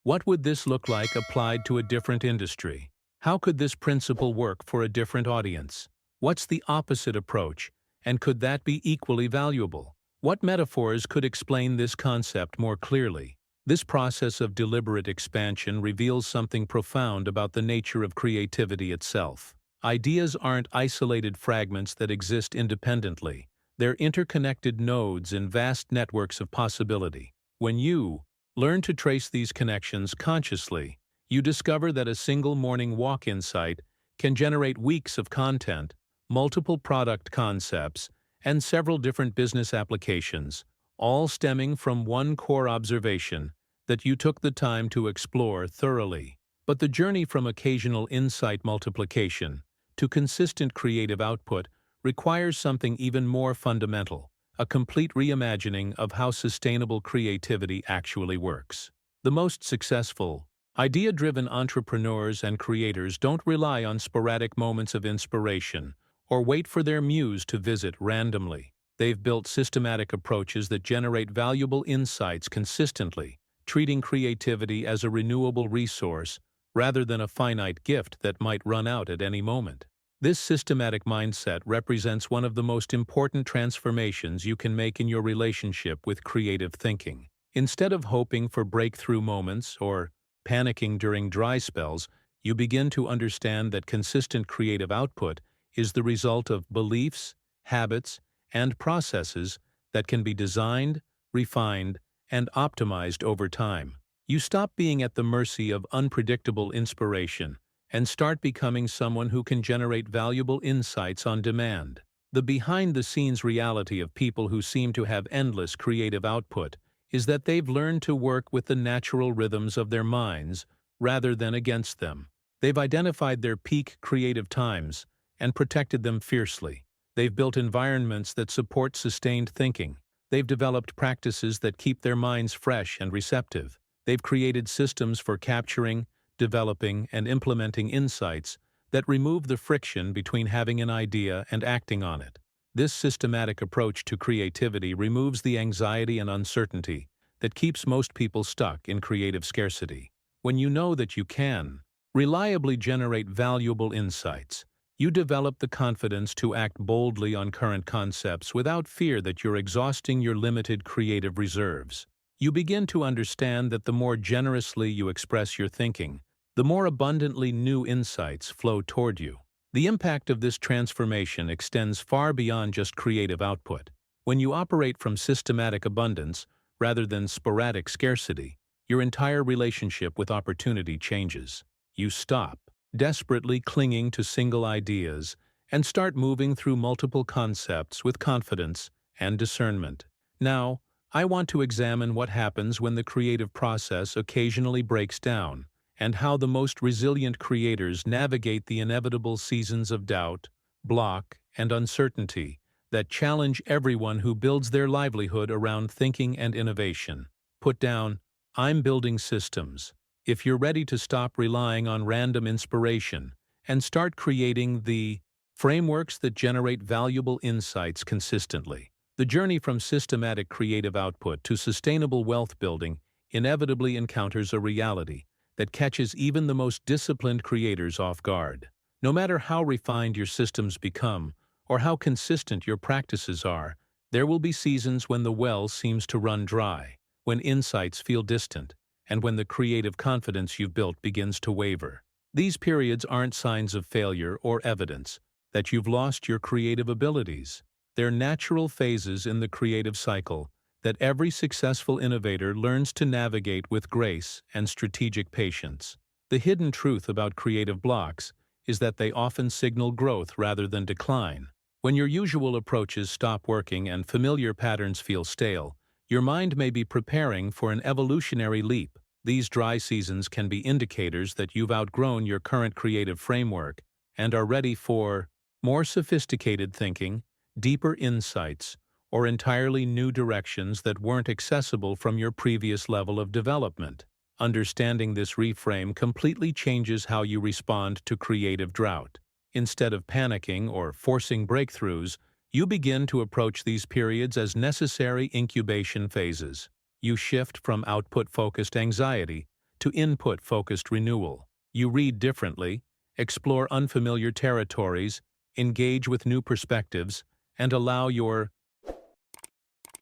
What would this look like applied to a different industry? How could this principle work for a different audience? What's the opposite approach, and could that be equally valuable? What metaphors could explain this concept more clearly? This process of deliberate expansion reveals something profound about the nature of creativity itself. Ideas aren't isolated fragments that exist independently. They're interconnected nodes in vast networks of possibility. When you learn to trace these connections consciously, you discover that a single morning walk insight can generate weeks of content, multiple product concepts, and several different business applications, all stemming from one core observation that you took the time to explore thoroughly. But the journey from occasional insight multiplication to consistent creative output requires something even more fundamental: a complete reimagining of how sustainable creativity actually works. The most successful, idea-driven entrepreneurs and creators don't rely on sporadic moments of inspiration or wait for their muse to visit randomly. They've built systematic approaches that generate valuable insights consistently, treating creativity as a renewable resource rather than a finite gift that might run out at any moment. This systematic mindset represents one of the most important transformations you can make in your relationship with creative thinking. Instead of hoping for breakthrough moments or panicking during dry spells, you begin to understand that consistent creative output is the result of beliefs, habits, and processes that can be designed, refined, and optimized over time. You stop being at the mercy of unpredictable inspiration and start becoming someone who can generate valuable insights on demand. The behind-the-scenes reality of people who seem to have endless creative output is that they've learned to work with the natural rhythms of their minds rather than against them. They've identified their peak creative times and protected them fiercely. They've built environments that support sustained thinking, They've developed practices that keep their minds fresh and receptive. They've created systems for capturing, developing, and implementing insights that remove the friction between having an idea and acting on it. This systematic approach to creativity removes the anxiety and uncertainty that keeps most people stuck in creative scarcity. When you know that you can reliably generate valuable insights, you develop the confidence to act boldly on current concepts without fear that you're exhausting your limited creative reserves. You begin to understand that the more generously you express your thinking, the more abundantly new insights flow toward you. The impact of this transformation extends far beyond just creative output. When you operate from systematic abundance rather than sporadic scarcity, your entire relationship with opportunity changes. You stop desperately clinging to single ideas and start moving through multiple concepts with confidence and discernment. Now, I want to examine what happens when the creative process occasionally breaks down, and how the most resilient creators navigate the inevitable seasons of doubt, block, and uncertainty that challenge everyone who builds their livelihood around thinking and innovation. Put down, "I'm building systems," if you're ready to stop relying on random inspiration and start creating the frameworks that generate valuable insights consistently. The journey from systematic creative output to sustainable wealth building inevitably encounters a reality that catches even the most disciplined creators off guard. No matter how refined your systems become or how consistent your practices are, there will be seasons when the well seems to run dry, when insights feel distant, and when the creative confidence you've built begins to waver. These periods aren't signs of failure or evidence that you've lost your creative abilities. They're natural phases in the creative cycle that every successful innovator learns to navigate with grace and strategic patience. The hidden truth about creative blocks is that they often signal growth rather than decline. When your usual approaches stop working and familiar patterns feel stale, your mind may be preparing for an evolutionary leap. These dry seasons can be indicators that you've outgrown your current creative framework and are ready for more sophisticated thinking, deeper insights, or entirely new directions that weren't accessible from your previous level of development. Understanding this reframe completely changes how you respond to creative drought. Instead of panicking or forcing breakthroughs, you begin to approach these periods as necessary incubation phases. You shift from output-focused anxiety to input-focused renewal. You read differently, explore unfamiliar territories, engage with new perspectives, and allow your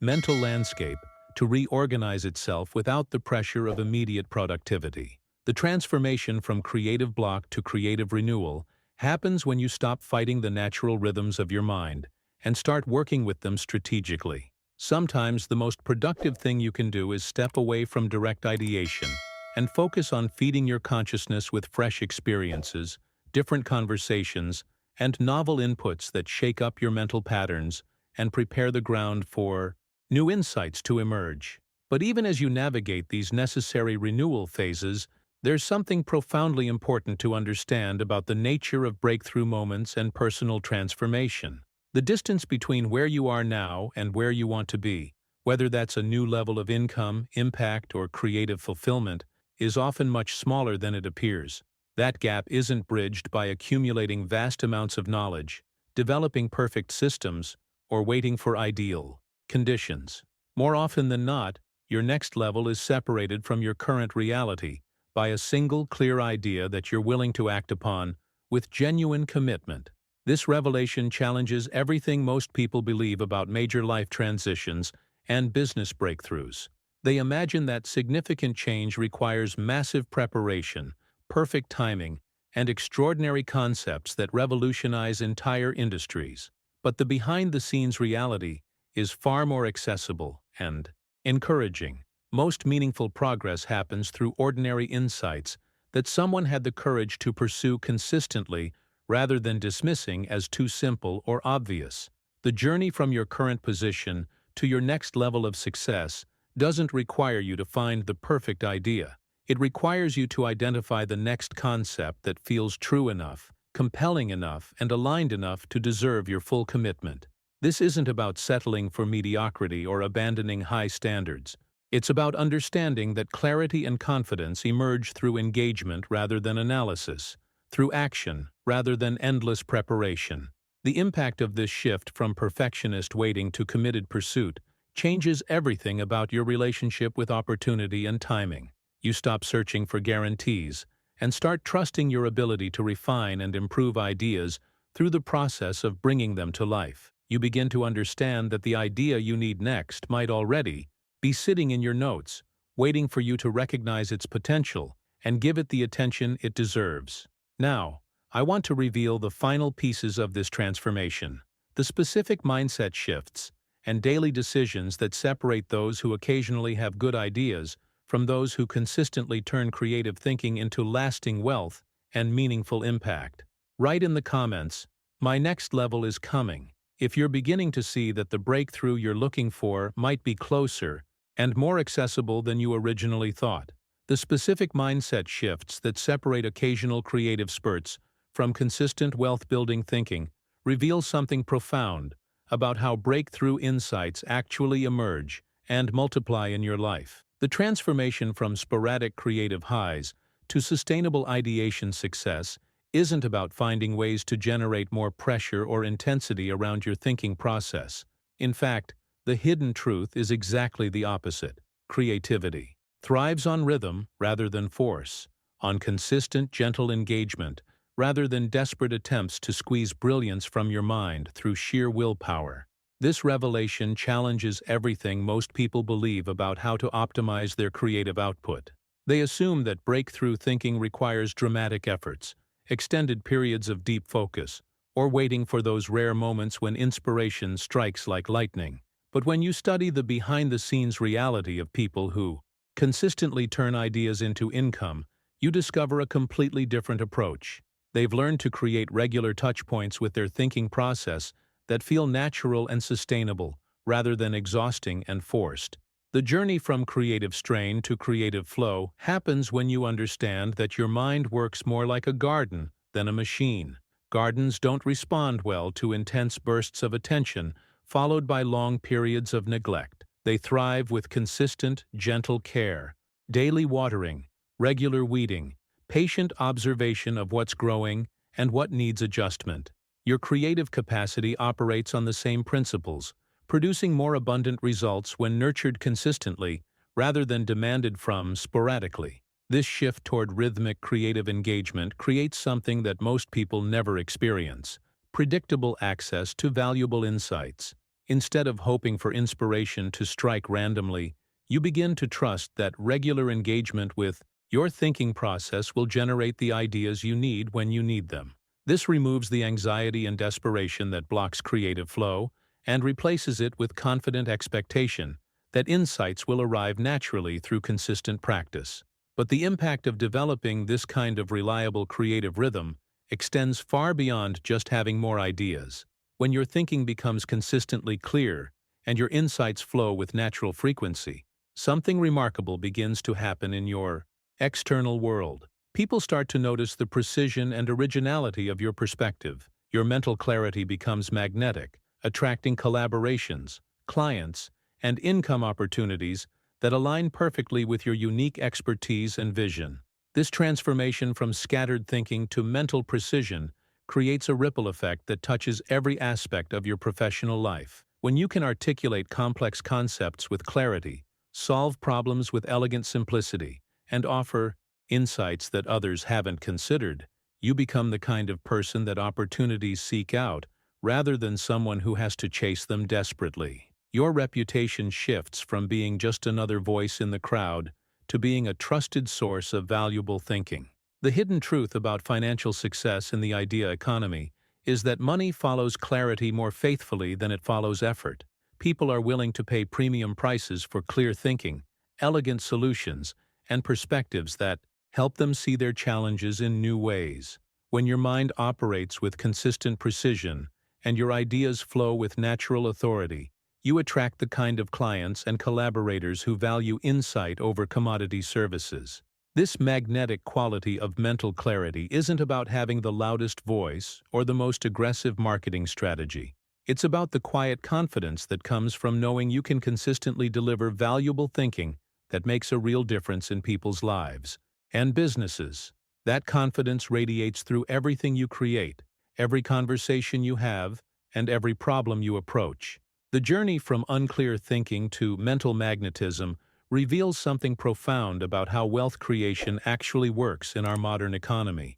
mental landscape to reorganize itself without the pressure of immediate productivity. The transformation from creative block to creative renewal happens when you stop fighting the natural rhythms of your mind and start working with them strategically. Sometimes the most productive thing you can do is step away from direct ideation and focus on feeding your consciousness with fresh experiences, different conversations, and novel inputs that shake up your mental patterns and prepare the ground for new insights to emerge. But even as you navigate these necessary renewal phases, there's something profoundly important to understand about the nature of breakthrough moments and personal transformation. The distance between where you are now and where you want to be, whether that's a new level of income, impact, or creative fulfillment, is often much smaller than it appears. That gap isn't bridged by accumulating vast amounts of knowledge, developing perfect systems, or waiting for ideal conditions. More often than not, your next level is separated from your current reality by a single clear idea that you're willing to act upon with genuine commitment. This revelation challenges everything most people believe about major life transitions and business breakthroughs. They imagine that significant change requires massive preparation, perfect timing, and extraordinary concepts that revolutionize entire industries. But the behind-the-scenes reality is far more accessible and encouraging. Most meaningful progress happens through ordinary insights that someone had the courage to pursue consistently rather than dismissing as too simple or obvious. The journey from your current position to your next level of success doesn't require you to find the perfect idea. It requires you to identify the next concept that feels true enough, compelling enough, and aligned enough to deserve your full commitment. This isn't about settling for mediocrity or abandoning high standards. It's about understanding that clarity and confidence emerge through engagement rather than analysis, through action rather than endless preparation. The impact of this shift from perfectionist waiting to committed pursuit changes everything about your relationship with opportunity and timing. You stop searching for guarantees and start trusting your ability to refine and improve ideas through the process of bringing them to life. You begin to understand that the idea you need next might already be sitting in your notes, waiting for you to recognize its potential and give it the attention it deserves. Now, I want to reveal the final pieces of this transformation, the specific mindset shifts and daily decisions that separate those who occasionally have good ideas from those who consistently turn creative thinking into lasting wealth and meaningful impact. Write in the comments, "My next level is coming," if you're beginning to see that the breakthrough you're looking for might be closer and more accessible than you originally thought. The specific mindset shifts that separate occasional creative spurts from consistent wealth-building thinking reveal something profound about how breakthrough insights actually emerge and multiply in your life. The transformation from sporadic creative highs to sustainable ideation success isn't about finding ways to generate more pressure or intensity around your thinking process. In fact, the hidden truth is exactly the opposite. Creativity thrives on rhythm rather than force, on consistent, gentle engagement rather than desperate attempts to squeeze brilliance from your mind through sheer willpower. This revelation challenges everything most people believe about how to optimize their creative output. They assume that breakthrough thinking requires dramatic efforts, extended periods of deep focus, or waiting for those rare moments when inspiration strikes like lightning. But when you study the behind-the-scenes reality of people who consistently turn ideas into income, you discover a completely different approach. They've learned to create regular touchpoints with their thinking process that feel natural and sustainable, rather than exhausting and forced. The journey from creative strain to creative flow happens when you understand that your mind works more like a garden than a machine. Gardens don't respond well to intense bursts of attention, followed by long periods of neglect. They thrive with consistent, gentle care, daily watering, regular weeding, patient observation of what's growing and what needs adjustment. Your creative capacity operates on the same principles, producing more abundant results when nurtured consistently rather than demanded from sporadically. This shift toward rhythmic creative engagement creates something that most people never experience: predictable access to valuable insights. Instead of hoping for inspiration to strike randomly, you begin to trust that regular engagement with your thinking process will generate the ideas you need when you need them. This removes the anxiety and desperation that blocks creative flow and replaces it with confident expectation that insights will arrive naturally through consistent practice. But the impact of developing this kind of reliable creative rhythm extends far beyond just having more ideas. When your thinking becomes consistently clear and your insights flow with natural frequency, something remarkable begins to happen in your external world. People start to notice the precision and originality of your perspective. Your mental clarity becomes magnetic, attracting collaborations, clients, and income opportunities that align perfectly with your unique expertise and vision. This transformation from scattered thinking to mental precision creates a ripple effect that touches every aspect of your professional life. When you can articulate complex concepts with clarity, solve problems with elegant simplicity, and offer insights that others haven't considered, you become the kind of person that opportunities seek out, rather than someone who has to chase them desperately. Your reputation shifts from being just another voice in the crowd to being a trusted source of valuable thinking. The hidden truth about financial success in the idea economy is that money follows clarity more faithfully than it follows effort. People are willing to pay premium prices for clear thinking, elegant solutions, and perspectives that help them see their challenges in new ways. When your mind operates with consistent precision and your ideas flow with natural authority, you attract the kind of clients and collaborators who value insight over commodity services. This magnetic quality of mental clarity isn't about having the loudest voice or the most aggressive marketing strategy. It's about the quiet confidence that comes from knowing you can consistently deliver valuable thinking that makes a real difference in people's lives and businesses. That confidence radiates through everything you create, every conversation you have, and every problem you approach. The journey from unclear thinking to mental magnetism reveals something profound about how wealth creation actually works in our modern economy.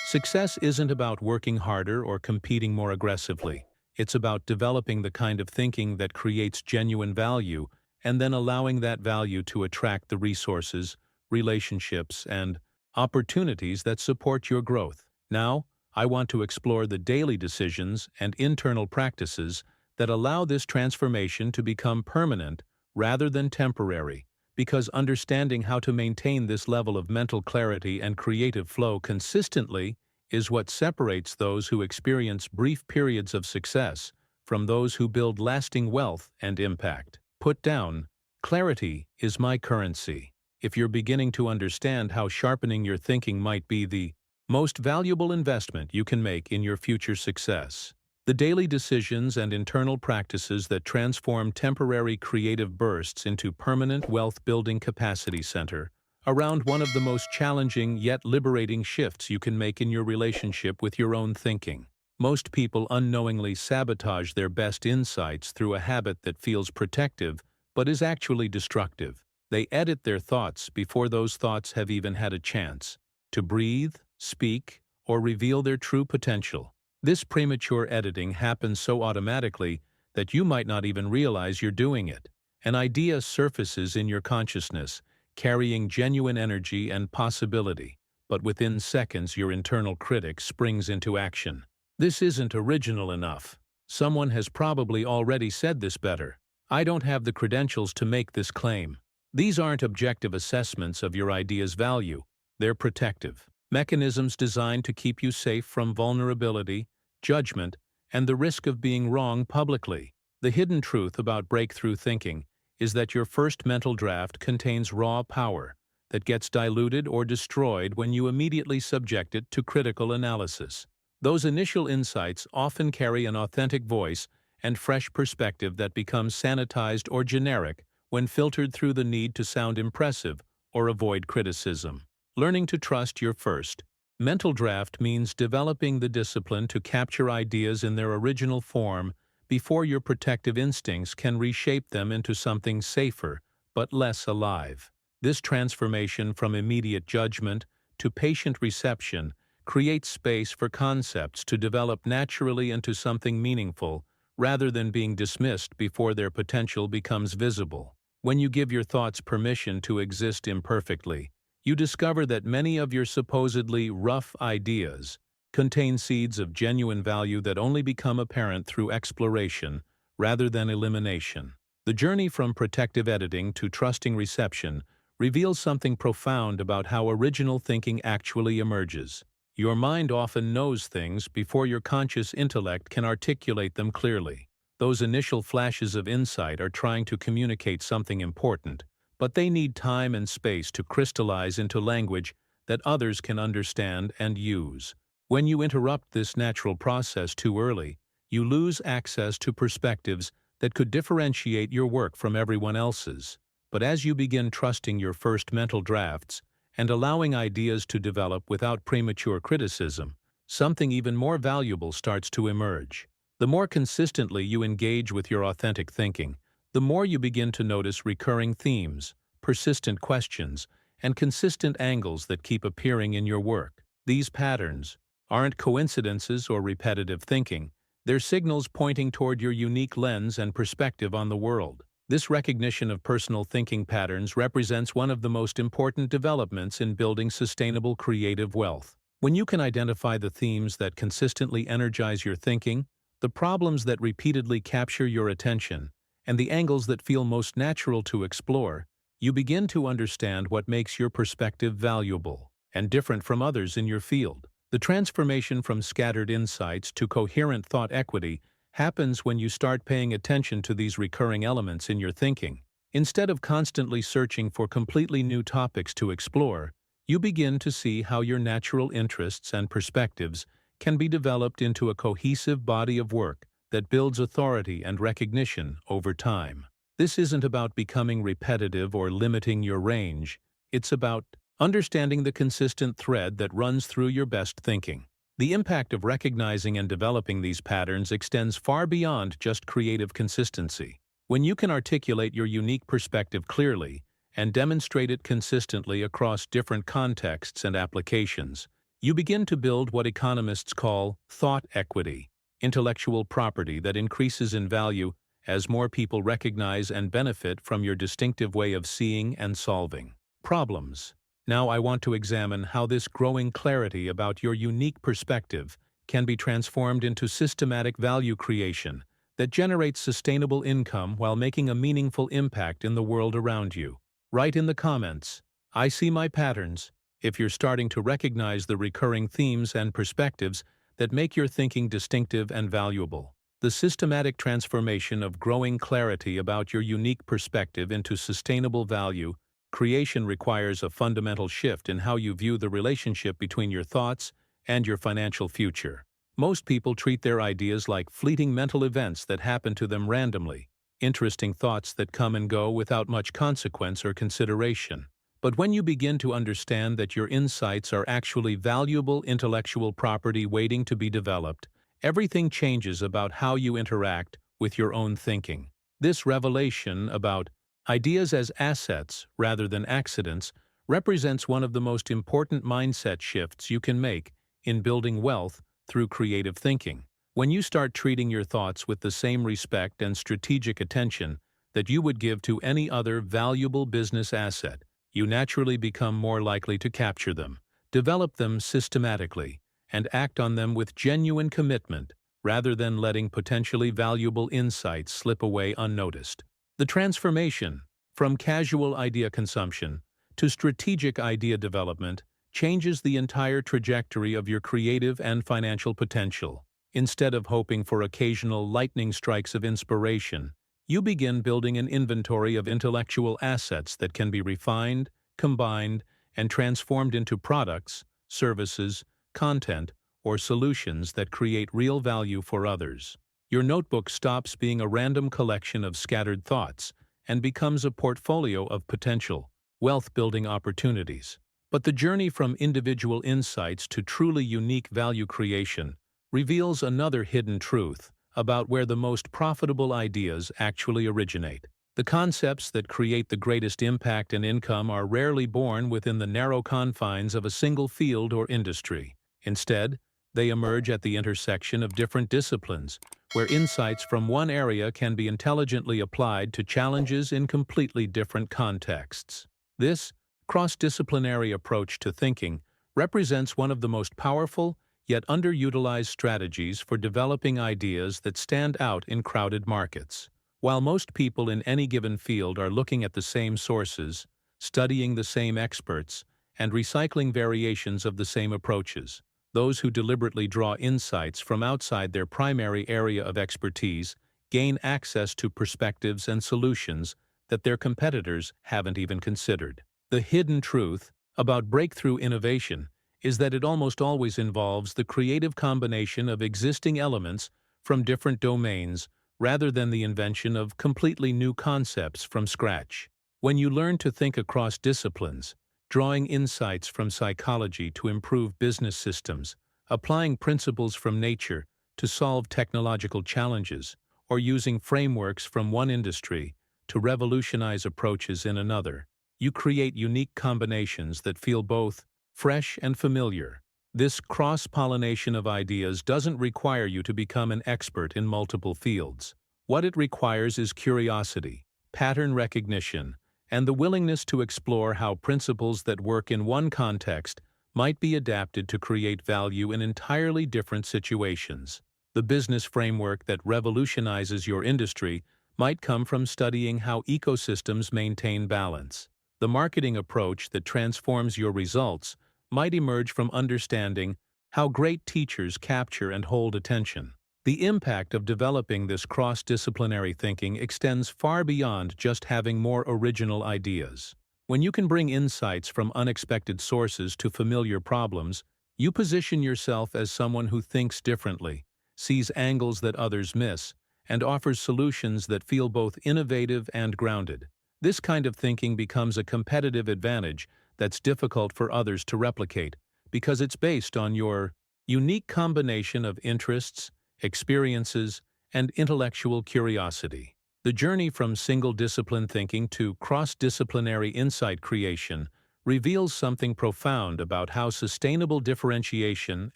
Success isn't about working harder or competing more aggressively. It's about developing the kind of thinking that creates genuine value and then allowing that value to attract the resources, relationships, and opportunities that support your growth. Now, I want to explore the daily decisions and internal practices that allow this transformation to become permanent rather than temporary, because understanding how to maintain this level of mental clarity and creative flow consistently is what separates those who experience brief periods of success from those who build lasting wealth and impact. Put down, clarity is my currency. If you're beginning to understand how sharpening your thinking might be the most valuable investment you can make in your future success. The daily decisions and internal practices that transform temporary creative bursts into permanent wealth-building capacity center around one of the most challenging yet liberating shifts you can make in your relationship with your own thinking. Most people unknowingly sabotage their best insights through a habit that feels protective but is actually destructive. They edit their thoughts before those thoughts have even had a chance to breathe, speak, or reveal their true potential. This premature editing happens so automatically that you might not even realize you're doing it. An idea surfaces in your consciousness, carrying genuine energy and possibility, but within seconds your internal critic springs into action. This isn't original enough. Someone has probably already said this better. I don't have the credentials to make this claim. These aren't objective assessments of your idea's value. They're protective mechanisms designed to keep you safe from vulnerability, judgment, and the risk of being wrong publicly. The hidden truth about breakthrough thinking is that your first mental draft contains raw power that gets diluted or destroyed when you immediately subject it to critical analysis. Those initial insights often carry an authentic voice and fresh perspective that becomes sanitized or generic when filtered through the need to sound impressive or avoid criticism. Learning to trust your first mental draft means developing the discipline to capture ideas in their original form before your protective instincts can reshape them into something safer but less alive. This transformation from immediate judgment to patient reception creates space for concepts to develop naturally into something meaningful rather than being dismissed before their potential becomes visible. When you give your thoughts permission to exist imperfectly, you discover that many of your supposedly rough ideas contain seeds of genuine value that only become apparent through exploration rather than elimination. The journey from protective editing to trusting reception reveals something profound about how original thinking actually emerges. Your mind often knows things before your conscious intellect can articulate them clearly. Those initial flashes of insight are trying to communicate something important, but they need time and space to crystallize into language that others can understand and use. When you interrupt this natural process too early, you lose access to perspectives that could differentiate your work from everyone else's. But as you begin trusting your first mental drafts and allowing ideas to develop without premature criticism, something even more valuable starts to emerge. The more consistently you engage with your authentic thinking, the more you begin to notice recurring themes, persistent questions, and consistent angles that keep appearing in your work. These patterns aren't coincidences or repetitive thinking. They're signals pointing toward your unique lens and perspective on the world. This recognition of personal thinking patterns represents one of the most important developments in building sustainable creative wealth. When you can identify the themes that consistently energize your thinking, the problems that repeatedly capture your attention, and the angles that feel most natural to explore, you begin to understand what makes your perspective valuable and different from others in your field. The transformation from scattered insights to coherent thought equity happens when you start paying attention to these recurring elements in your thinking. Instead of constantly searching for completely new topics to explore, you begin to see how your natural interests and perspectives can be developed into a cohesive body of work that builds authority and recognition over time. This isn't about becoming repetitive or limiting your range. It's about understanding the consistent thread that runs through your best thinking. The impact of recognizing and developing these patterns extends far beyond just creative consistency. When you can articulate your unique perspective clearly and demonstrate it consistently across different contexts and applications, you begin to build what economists call thought equity, intellectual property that increases in value as more people recognize and benefit from your distinctive way of seeing and solving problems. Now I want to examine how this growing clarity about your unique perspective can be transformed into systematic value creation that generates sustainable income while making a meaningful impact in the world around you. Write in the comments, "I see my patterns," if you're starting to recognize the recurring themes and perspectives that make your thinking distinctive and valuable. The systematic transformation of growing clarity about your unique perspective into sustainable value creation requires a fundamental shift in how you view the relationship between your thoughts and your financial future. Most people treat their ideas like fleeting mental events that happen to them randomly, interesting thoughts that come and go without much consequence or consideration. But when you begin to understand that your insights are actually valuable intellectual property waiting to be developed, everything changes about how you interact with your own thinking. This revelation about ideas as assets rather than accidents represents one of the most important mindset shifts you can make in building wealth through creative thinking. When you start treating your thoughts with the same respect and strategic attention that you would give to any other valuable business asset, you naturally become more likely to capture them, develop them systematically, and act on them with genuine commitment rather than letting potentially valuable insights slip away unnoticed. The transformation from casual idea consumption to strategic idea development changes the entire trajectory of your creative and financial potential. Instead of hoping for occasional lightning strikes of inspiration, you begin building an inventory of intellectual assets that can be refined, combined, and transformed into products, services, content, or solutions that create real value for others. Your notebook stops being a random collection of scattered thoughts and becomes a portfolio of potential, wealth-building opportunities. But the journey from individual insights to truly unique value creation reveals another hidden truth about where the most profitable ideas actually originate. The concepts that create the greatest impact and income are rarely born within the narrow confines of a single field or industry. Instead, they emerge at the intersection of different disciplines, where insights from one area can be intelligently applied to challenges in completely different contexts. This cross-disciplinary approach to thinking represents one of the most powerful yet underutilized strategies for developing ideas that stand out in crowded markets. While most people in any given field are looking at the same sources, studying the same experts, and recycling variations of the same approaches, those who deliberately draw insights from outside their primary area of expertise gain access to perspectives and solutions that their competitors haven't even considered. The hidden truth about breakthrough innovation is that it almost always involves the creative combination of existing elements from different domains rather than the invention of completely new concepts from scratch. When you learn to think across disciplines, drawing insights from psychology to improve business systems, applying principles from nature to solve technological challenges, or using frameworks from one industry to revolutionize approaches in another, you create unique combinations that feel both fresh and familiar. This cross-pollination of ideas doesn't require you to become an expert in multiple fields. What it requires is curiosity, pattern recognition, and the willingness to explore how principles that work in one context might be adapted to create value in entirely different situations. The business framework that revolutionizes your industry might come from studying how ecosystems maintain balance. The marketing approach that transforms your results might emerge from understanding how great teachers capture and hold attention. The impact of developing this cross-disciplinary thinking extends far beyond just having more original ideas. When you can bring insights from unexpected sources to familiar problems, you position yourself as someone who thinks differently, sees angles that others miss, and offers solutions that feel both innovative and grounded. This kind of thinking becomes a competitive advantage that's difficult for others to replicate because it's based on your unique combination of interests, experiences, and intellectual curiosity. The journey from single-discipline thinking to cross-disciplinary insight creation reveals something profound about how sustainable differentiation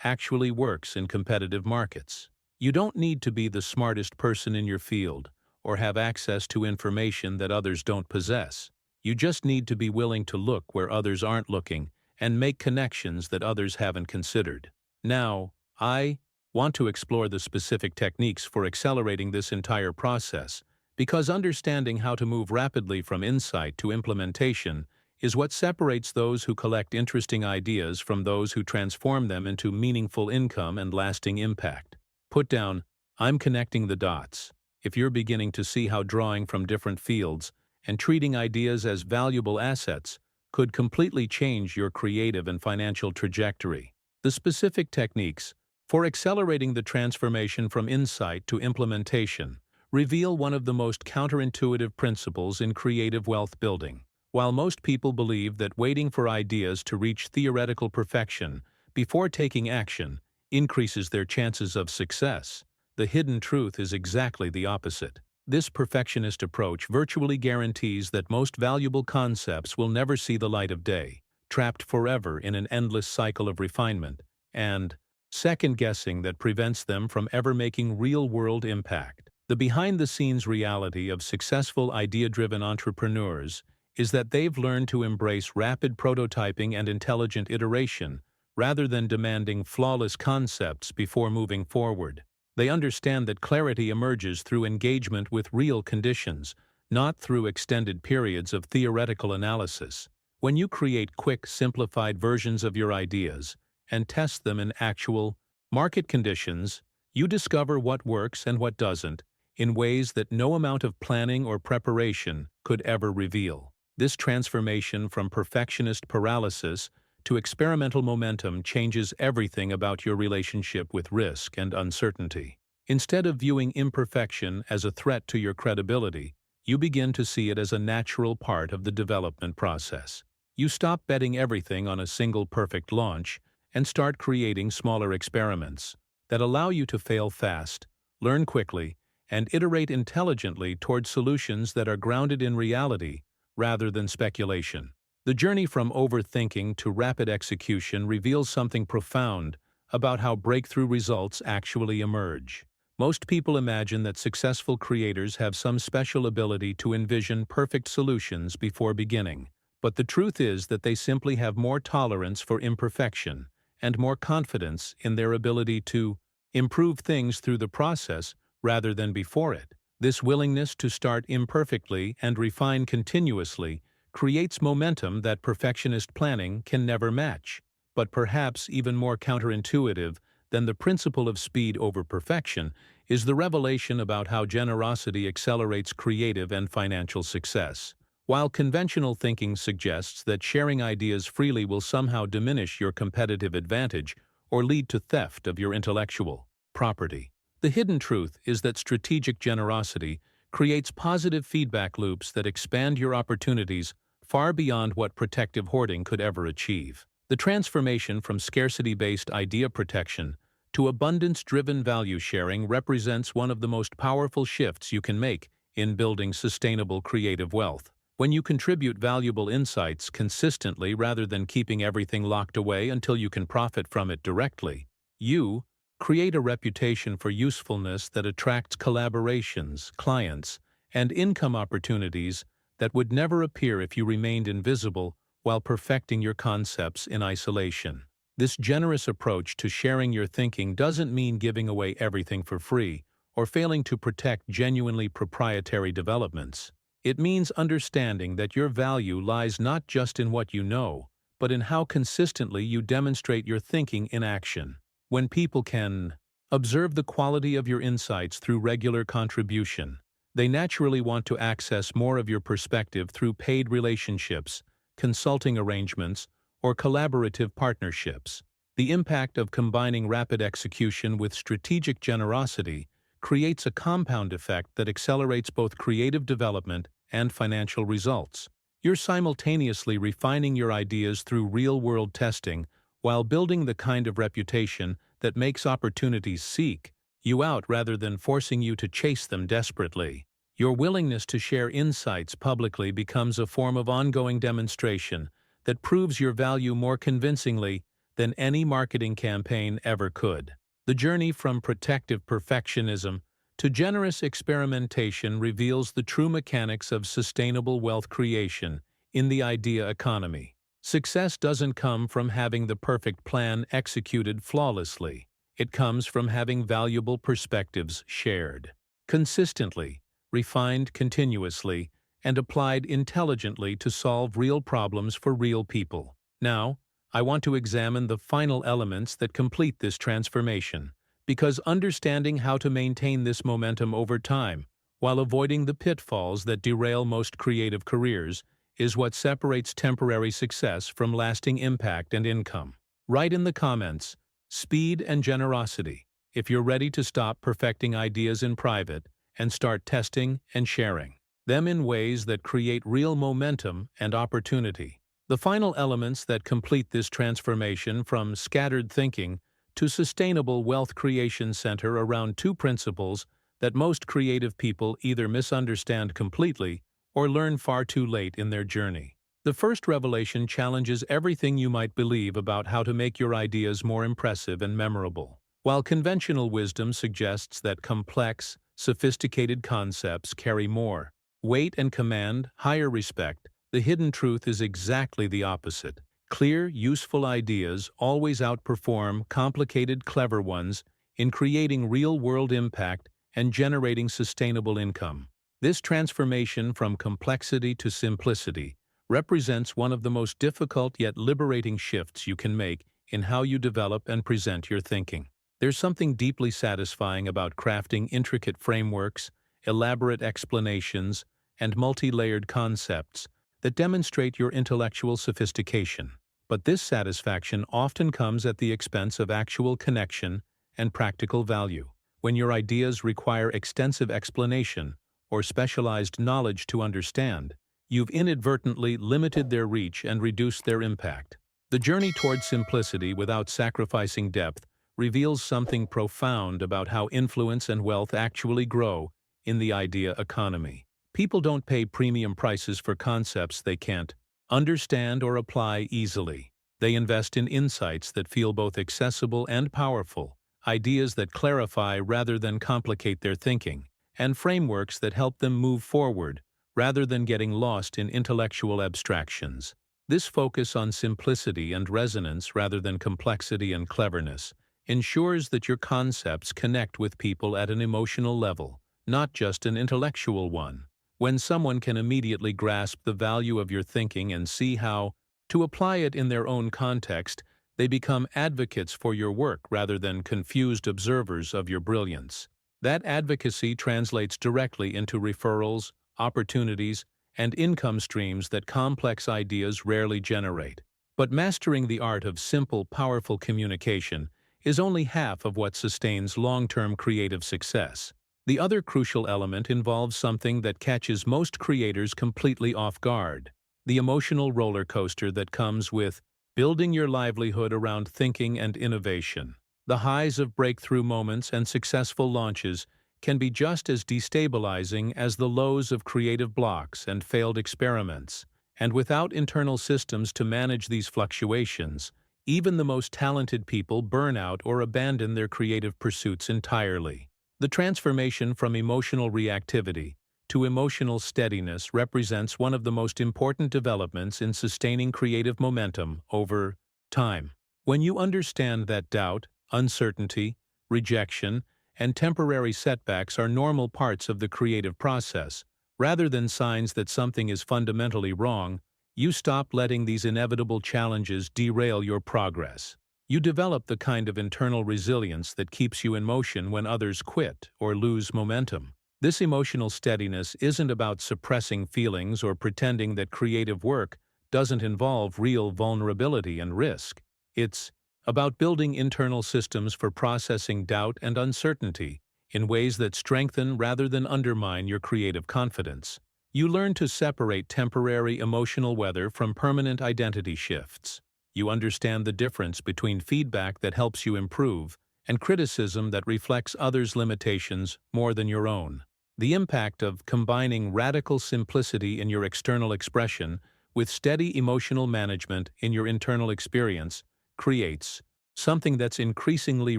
actually works in competitive markets. You don't need to be the smartest person in your field or have access to information that others don't possess. You just need to be willing to look where others aren't looking and make connections that others haven't considered. Now, I want to explore the specific techniques for accelerating this entire process, because understanding how to move rapidly from insight to implementation is what separates those who collect interesting ideas from those who transform them into meaningful income and lasting impact. Put down, "I'm connecting the dots," if you're beginning to see how drawing from different fields and treating ideas as valuable assets could completely change your creative and financial trajectory. The specific techniques for accelerating the transformation from insight to implementation reveal one of the most counterintuitive principles in creative wealth building. While most people believe that waiting for ideas to reach theoretical perfection before taking action increases their chances of success, the hidden truth is exactly the opposite. This perfectionist approach virtually guarantees that most valuable concepts will never see the light of day, trapped forever in an endless cycle of refinement and second-guessing that prevents them from ever making real-world impact. The behind-the-scenes reality of successful idea-driven entrepreneurs is that they've learned to embrace rapid prototyping and intelligent iteration rather than demanding flawless concepts before moving forward. They understand that clarity emerges through engagement with real conditions, not through extended periods of theoretical analysis. When you create quick, simplified versions of your ideas and test them in actual market conditions, you discover what works and what doesn't in ways that no amount of planning or preparation could ever reveal. This transformation from perfectionist paralysis to experimental momentum changes everything about your relationship with risk and uncertainty. Instead of viewing imperfection as a threat to your credibility, you begin to see it as a natural part of the development process. You stop betting everything on a single perfect launch and start creating smaller experiments that allow you to fail fast, learn quickly, and iterate intelligently toward solutions that are grounded in reality rather than speculation. The journey from overthinking to rapid execution reveals something profound about how breakthrough results actually emerge. Most people imagine that successful creators have some special ability to envision perfect solutions before beginning, but the truth is that they simply have more tolerance for imperfection and more confidence in their ability to improve things through the process rather than before it. This willingness to start imperfectly and refine continuously creates momentum that perfectionist planning can never match. But perhaps even more counterintuitive than the principle of speed over perfection is the revelation about how generosity accelerates creative and financial success. While conventional thinking suggests that sharing ideas freely will somehow diminish your competitive advantage or lead to theft of your intellectual property, the hidden truth is that strategic generosity creates positive feedback loops that expand your opportunities far beyond what protective hoarding could ever achieve. The transformation from scarcity-based idea protection to abundance-driven value sharing represents one of the most powerful shifts you can make in building sustainable creative wealth. When you contribute valuable insights consistently rather than keeping everything locked away until you can profit from it directly, you create a reputation for usefulness that attracts collaborations, clients, and income opportunities that would never appear if you remained invisible while perfecting your concepts in isolation. This generous approach to sharing your thinking doesn't mean giving away everything for free or failing to protect genuinely proprietary developments. It means understanding that your value lies not just in what you know, but in how consistently you demonstrate your thinking in action. When people can observe the quality of your insights through regular contribution, they naturally want to access more of your perspective through paid relationships, consulting arrangements, or collaborative partnerships. The impact of combining rapid execution with strategic generosity creates a compound effect that accelerates both creative development and financial results. You're simultaneously refining your ideas through real-world testing while building the kind of reputation that makes opportunities seek you out rather than forcing you to chase them desperately. Your willingness to share insights publicly becomes a form of ongoing demonstration that proves your value more convincingly than any marketing campaign ever could. The journey from protective perfectionism to generous experimentation reveals the true mechanics of sustainable wealth creation in the idea economy. Success doesn't come from having the perfect plan executed flawlessly. It comes from having valuable perspectives shared consistently, refined continuously, and applied intelligently to solve real problems for real people. Now, I want to examine the final elements that complete this transformation, because understanding how to maintain this momentum over time, while avoiding the pitfalls that derail most creative careers, is what separates temporary success from lasting impact and income. Write in the comments, speed and generosity, if you're ready to stop perfecting ideas in private and start testing and sharing them in ways that create real momentum and opportunity. The final elements that complete this transformation from scattered thinking to sustainable wealth creation center around two principles that most creative people either misunderstand completely or learn far too late in their journey. The first revelation challenges everything you might believe about how to make your ideas more impressive and memorable. While conventional wisdom suggests that complex, sophisticated concepts carry more weight and command higher respect, the hidden truth is exactly the opposite. Clear, useful ideas always outperform complicated, clever ones in creating real-world impact and generating sustainable income. This transformation from complexity to simplicity represents one of the most difficult yet liberating shifts you can make in how you develop and present your thinking. There's something deeply satisfying about crafting intricate frameworks, elaborate explanations, and multi-layered concepts that demonstrate your intellectual sophistication. But this satisfaction often comes at the expense of actual connection and practical value. When your ideas require extensive explanation or specialized knowledge to understand, you've inadvertently limited their reach and reduced their impact. The journey toward simplicity without sacrificing depth reveals something profound about how influence and wealth actually grow in the idea economy. People don't pay premium prices for concepts they can't understand or apply easily. They invest in insights that feel both accessible and powerful, ideas that clarify rather than complicate their thinking, and frameworks that help them move forward rather than getting lost in intellectual abstractions. This focus on simplicity and resonance rather than complexity and cleverness ensures that your concepts connect with people at an emotional level, not just an intellectual one. When someone can immediately grasp the value of your thinking and see how to apply it in their own context, they become advocates for your work rather than confused observers of your brilliance. That advocacy translates directly into referrals, opportunities, and income streams that complex ideas rarely generate. But mastering the art of simple, powerful communication is only half of what sustains long-term creative success. The other crucial element involves something that catches most creators completely off guard: the emotional roller coaster that comes with building your livelihood around thinking and innovation. The highs of breakthrough moments and successful launches can be just as destabilizing as the lows of creative blocks and failed experiments. And without internal systems to manage these fluctuations, even the most talented people burn out or abandon their creative pursuits entirely. The transformation from emotional reactivity to emotional steadiness represents one of the most important developments in sustaining creative momentum over time. When you understand that doubt, uncertainty, rejection, and temporary setbacks are normal parts of the creative process, rather than signs that something is fundamentally wrong, you stop letting these inevitable challenges derail your progress. You develop the kind of internal resilience that keeps you in motion when others quit or lose momentum. This emotional steadiness isn't about suppressing feelings or pretending that creative work doesn't involve real vulnerability and risk. It's about building internal systems for processing doubt and uncertainty in ways that strengthen rather than undermine your creative confidence. You learn to separate temporary emotional weather from permanent identity shifts. You understand the difference between feedback that helps you improve and criticism that reflects others' limitations more than your own. The impact of combining radical simplicity in your external expression with steady emotional management in your internal experience creates something that's increasingly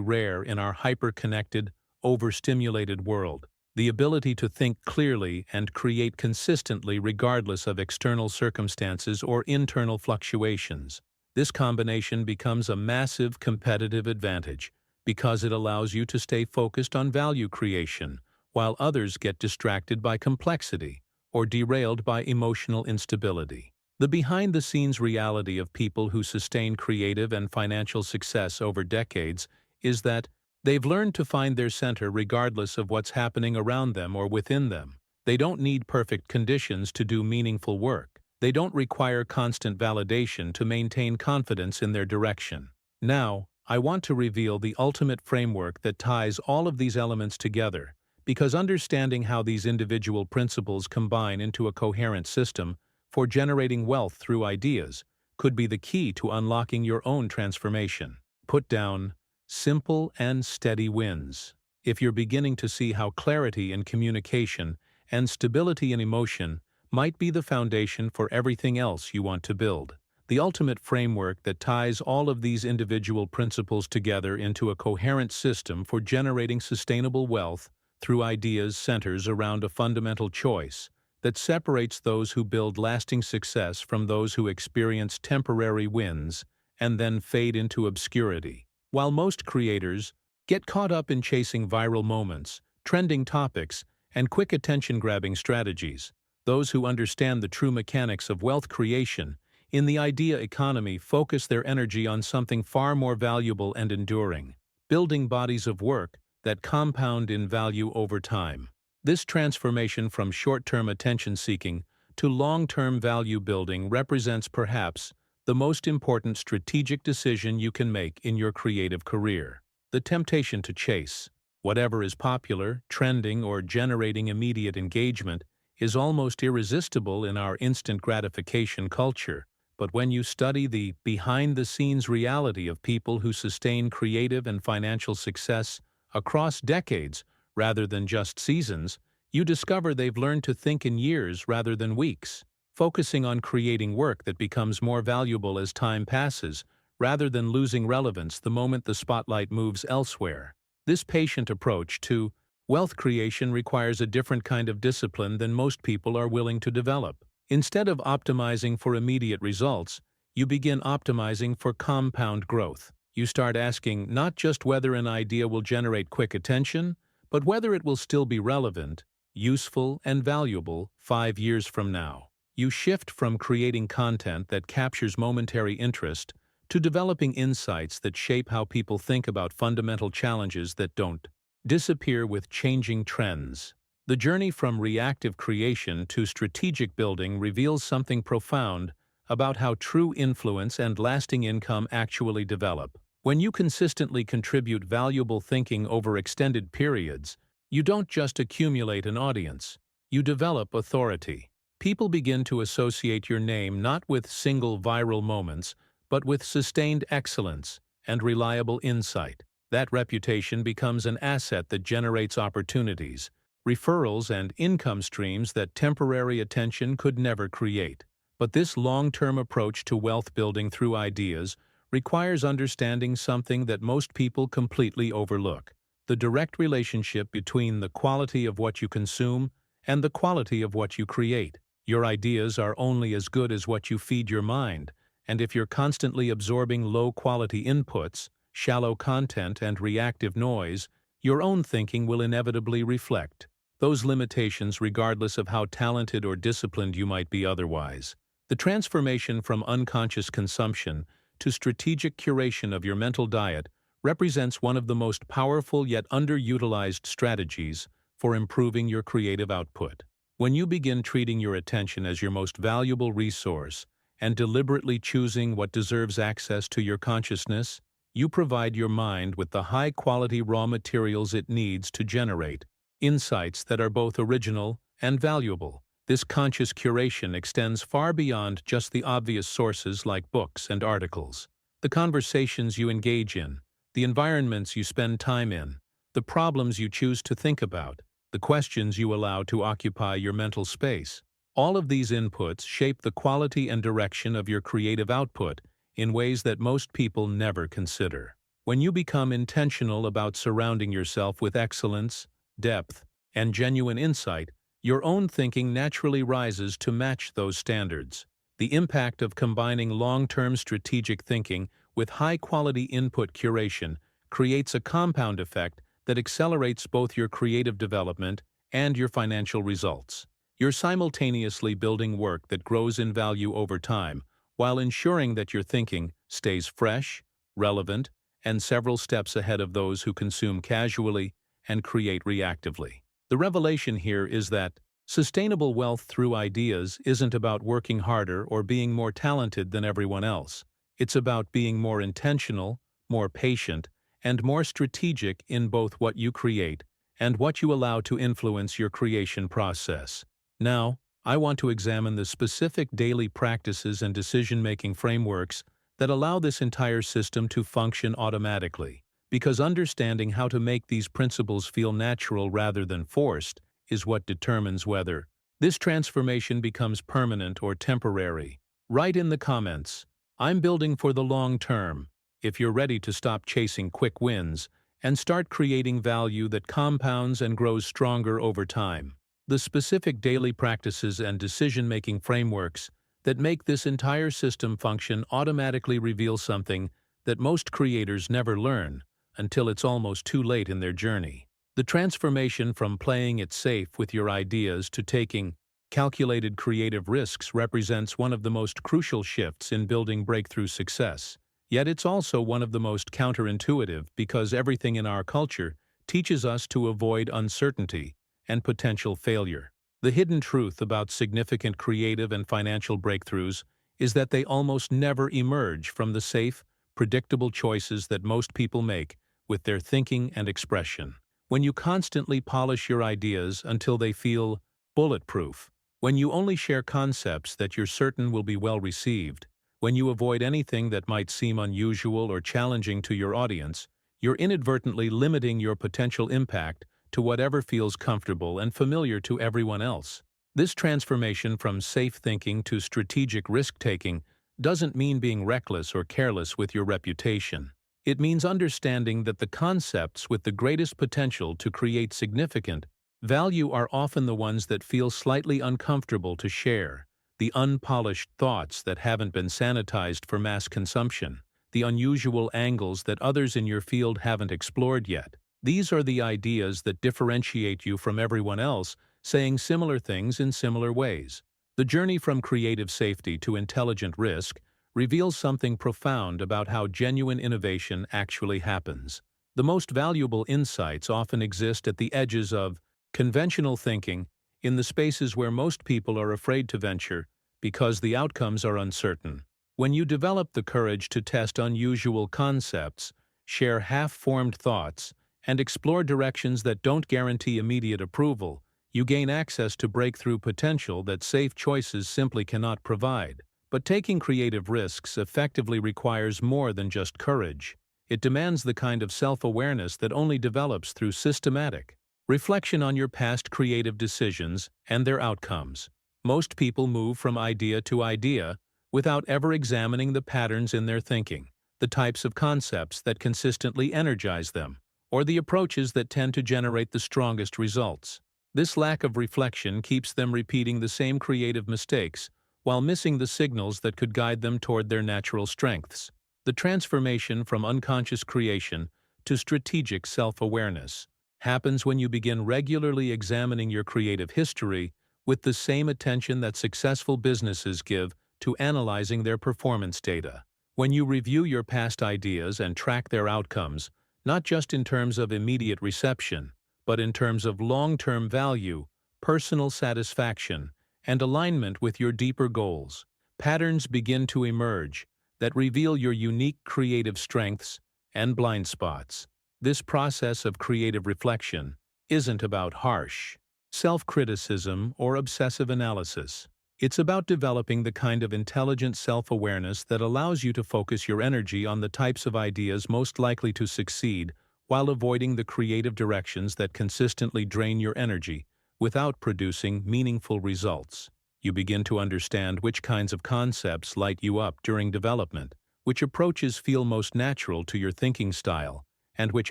rare in our hyper-connected, overstimulated world: the ability to think clearly and create consistently regardless of external circumstances or internal fluctuations. This combination becomes a massive competitive advantage because it allows you to stay focused on value creation, while others get distracted by complexity or derailed by emotional instability. The behind-the-scenes reality of people who sustain creative and financial success over decades is that they've learned to find their center regardless of what's happening around them or within them. They don't need perfect conditions to do meaningful work. They don't require constant validation to maintain confidence in their direction. Now, I want to reveal the ultimate framework that ties all of these elements together, because understanding how these individual principles combine into a coherent system for generating wealth through ideas could be the key to unlocking your own transformation. Put down simple and steady wins. If you're beginning to see how clarity in communication and stability in emotion might be the foundation for everything else you want to build. The ultimate framework that ties all of these individual principles together into a coherent system for generating sustainable wealth through ideas centers around a fundamental choice that separates those who build lasting success from those who experience temporary wins and then fade into obscurity. While most creators get caught up in chasing viral moments, trending topics, and quick attention-grabbing strategies, those who understand the true mechanics of wealth creation in the idea economy focus their energy on something far more valuable and enduring: building bodies of work that compound in value over time. This transformation from short-term attention-seeking to long-term value building represents perhaps the most important strategic decision you can make in your creative career. The temptation to chase whatever is popular, trending, or generating immediate engagement is almost irresistible in our instant gratification culture. But when you study the behind-the-scenes reality of people who sustain creative and financial success across decades rather than just seasons, you discover they've learned to think in years rather than weeks, focusing on creating work that becomes more valuable as time passes rather than losing relevance the moment the spotlight moves elsewhere. This patient approach to wealth creation requires a different kind of discipline than most people are willing to develop. Instead of optimizing for immediate results, you begin optimizing for compound growth. You start asking not just whether an idea will generate quick attention, but whether it will still be relevant, useful, and valuable 5 years from now. You shift from creating content that captures momentary interest to developing insights that shape how people think about fundamental challenges that don't disappear with changing trends. The journey from reactive creation to strategic building reveals something profound about how true influence and lasting income actually develop. When you consistently contribute valuable thinking over extended periods, you don't just accumulate an audience, you develop authority. People begin to associate your name not with single viral moments, but with sustained excellence and reliable insight. That reputation becomes an asset that generates opportunities, referrals, and income streams that temporary attention could never create. But this long-term approach to wealth building through ideas requires understanding something that most people completely overlook: the direct relationship between the quality of what you consume and the quality of what you create. Your ideas are only as good as what you feed your mind, and if you're constantly absorbing low-quality inputs, shallow content, and reactive noise, your own thinking will inevitably reflect those limitations regardless of how talented or disciplined you might be otherwise. The transformation from unconscious consumption to strategic curation of your mental diet represents one of the most powerful yet underutilized strategies for improving your creative output. When you begin treating your attention as your most valuable resource and deliberately choosing what deserves access to your consciousness, you provide your mind with the high-quality raw materials it needs to generate insights that are both original and valuable. This conscious curation extends far beyond just the obvious sources like books and articles. The conversations you engage in, the environments you spend time in, the problems you choose to think about, the questions you allow to occupy your mental space. All of these inputs shape the quality and direction of your creative output in ways that most people never consider. When you become intentional about surrounding yourself with excellence, depth, and genuine insight, your own thinking naturally rises to match those standards. The impact of combining long-term strategic thinking with high-quality input curation creates a compound effect that accelerates both your creative development and your financial results. You're simultaneously building work that grows in value over time, while ensuring that your thinking stays fresh, relevant, and several steps ahead of those who consume casually and create reactively. The revelation here is that sustainable wealth through ideas isn't about working harder or being more talented than everyone else. It's about being more intentional, more patient, and more strategic in both what you create and what you allow to influence your creation process. Now, I want to examine the specific daily practices and decision-making frameworks that allow this entire system to function automatically, because understanding how to make these principles feel natural rather than forced is what determines whether this transformation becomes permanent or temporary. Write in the comments, "I'm building for the long term," if you're ready to stop chasing quick wins and start creating value that compounds and grows stronger over time. The specific daily practices and decision-making frameworks that make this entire system function automatically reveal something that most creators never learn until it's almost too late in their journey. The transformation from playing it safe with your ideas to taking calculated creative risks represents one of the most crucial shifts in building breakthrough success. Yet it's also one of the most counterintuitive because everything in our culture teaches us to avoid uncertainty and potential failure. The hidden truth about significant creative and financial breakthroughs is that they almost never emerge from the safe, predictable choices that most people make with their thinking and expression. When you constantly polish your ideas until they feel bulletproof, when you only share concepts that you're certain will be well received, when you avoid anything that might seem unusual or challenging to your audience, you're inadvertently limiting your potential impact to whatever feels comfortable and familiar to everyone else. This transformation from safe thinking to strategic risk-taking doesn't mean being reckless or careless with your reputation. It means understanding that the concepts with the greatest potential to create significant value are often the ones that feel slightly uncomfortable to share, the unpolished thoughts that haven't been sanitized for mass consumption, the unusual angles that others in your field haven't explored yet. These are the ideas that differentiate you from everyone else saying similar things in similar ways. The journey from creative safety to intelligent risk reveals something profound about how genuine innovation actually happens. The most valuable insights often exist at the edges of conventional thinking, in the spaces where most people are afraid to venture because the outcomes are uncertain. When you develop the courage to test unusual concepts, share half-formed thoughts, and explore directions that don't guarantee immediate approval, you gain access to breakthrough potential that safe choices simply cannot provide. But taking creative risks effectively requires more than just courage. It demands the kind of self-awareness that only develops through systematic reflection on your past creative decisions and their outcomes. Most people move from idea to idea without ever examining the patterns in their thinking, the types of concepts that consistently energize them, or the approaches that tend to generate the strongest results. This lack of reflection keeps them repeating the same creative mistakes while missing the signals that could guide them toward their natural strengths. The transformation from unconscious creation to strategic self-awareness happens when you begin regularly examining your creative history with the same attention that successful businesses give to analyzing their performance data. When you review your past ideas and track their outcomes, not just in terms of immediate reception, but in terms of long-term value, personal satisfaction, and alignment with your deeper goals, patterns begin to emerge that reveal your unique creative strengths and blind spots. This process of creative reflection isn't about harsh self-criticism or obsessive analysis. It's about developing the kind of intelligent self-awareness that allows you to focus your energy on the types of ideas most likely to succeed while avoiding the creative directions that consistently drain your energy without producing meaningful results. You begin to understand which kinds of concepts light you up during development, which approaches feel most natural to your thinking style, and which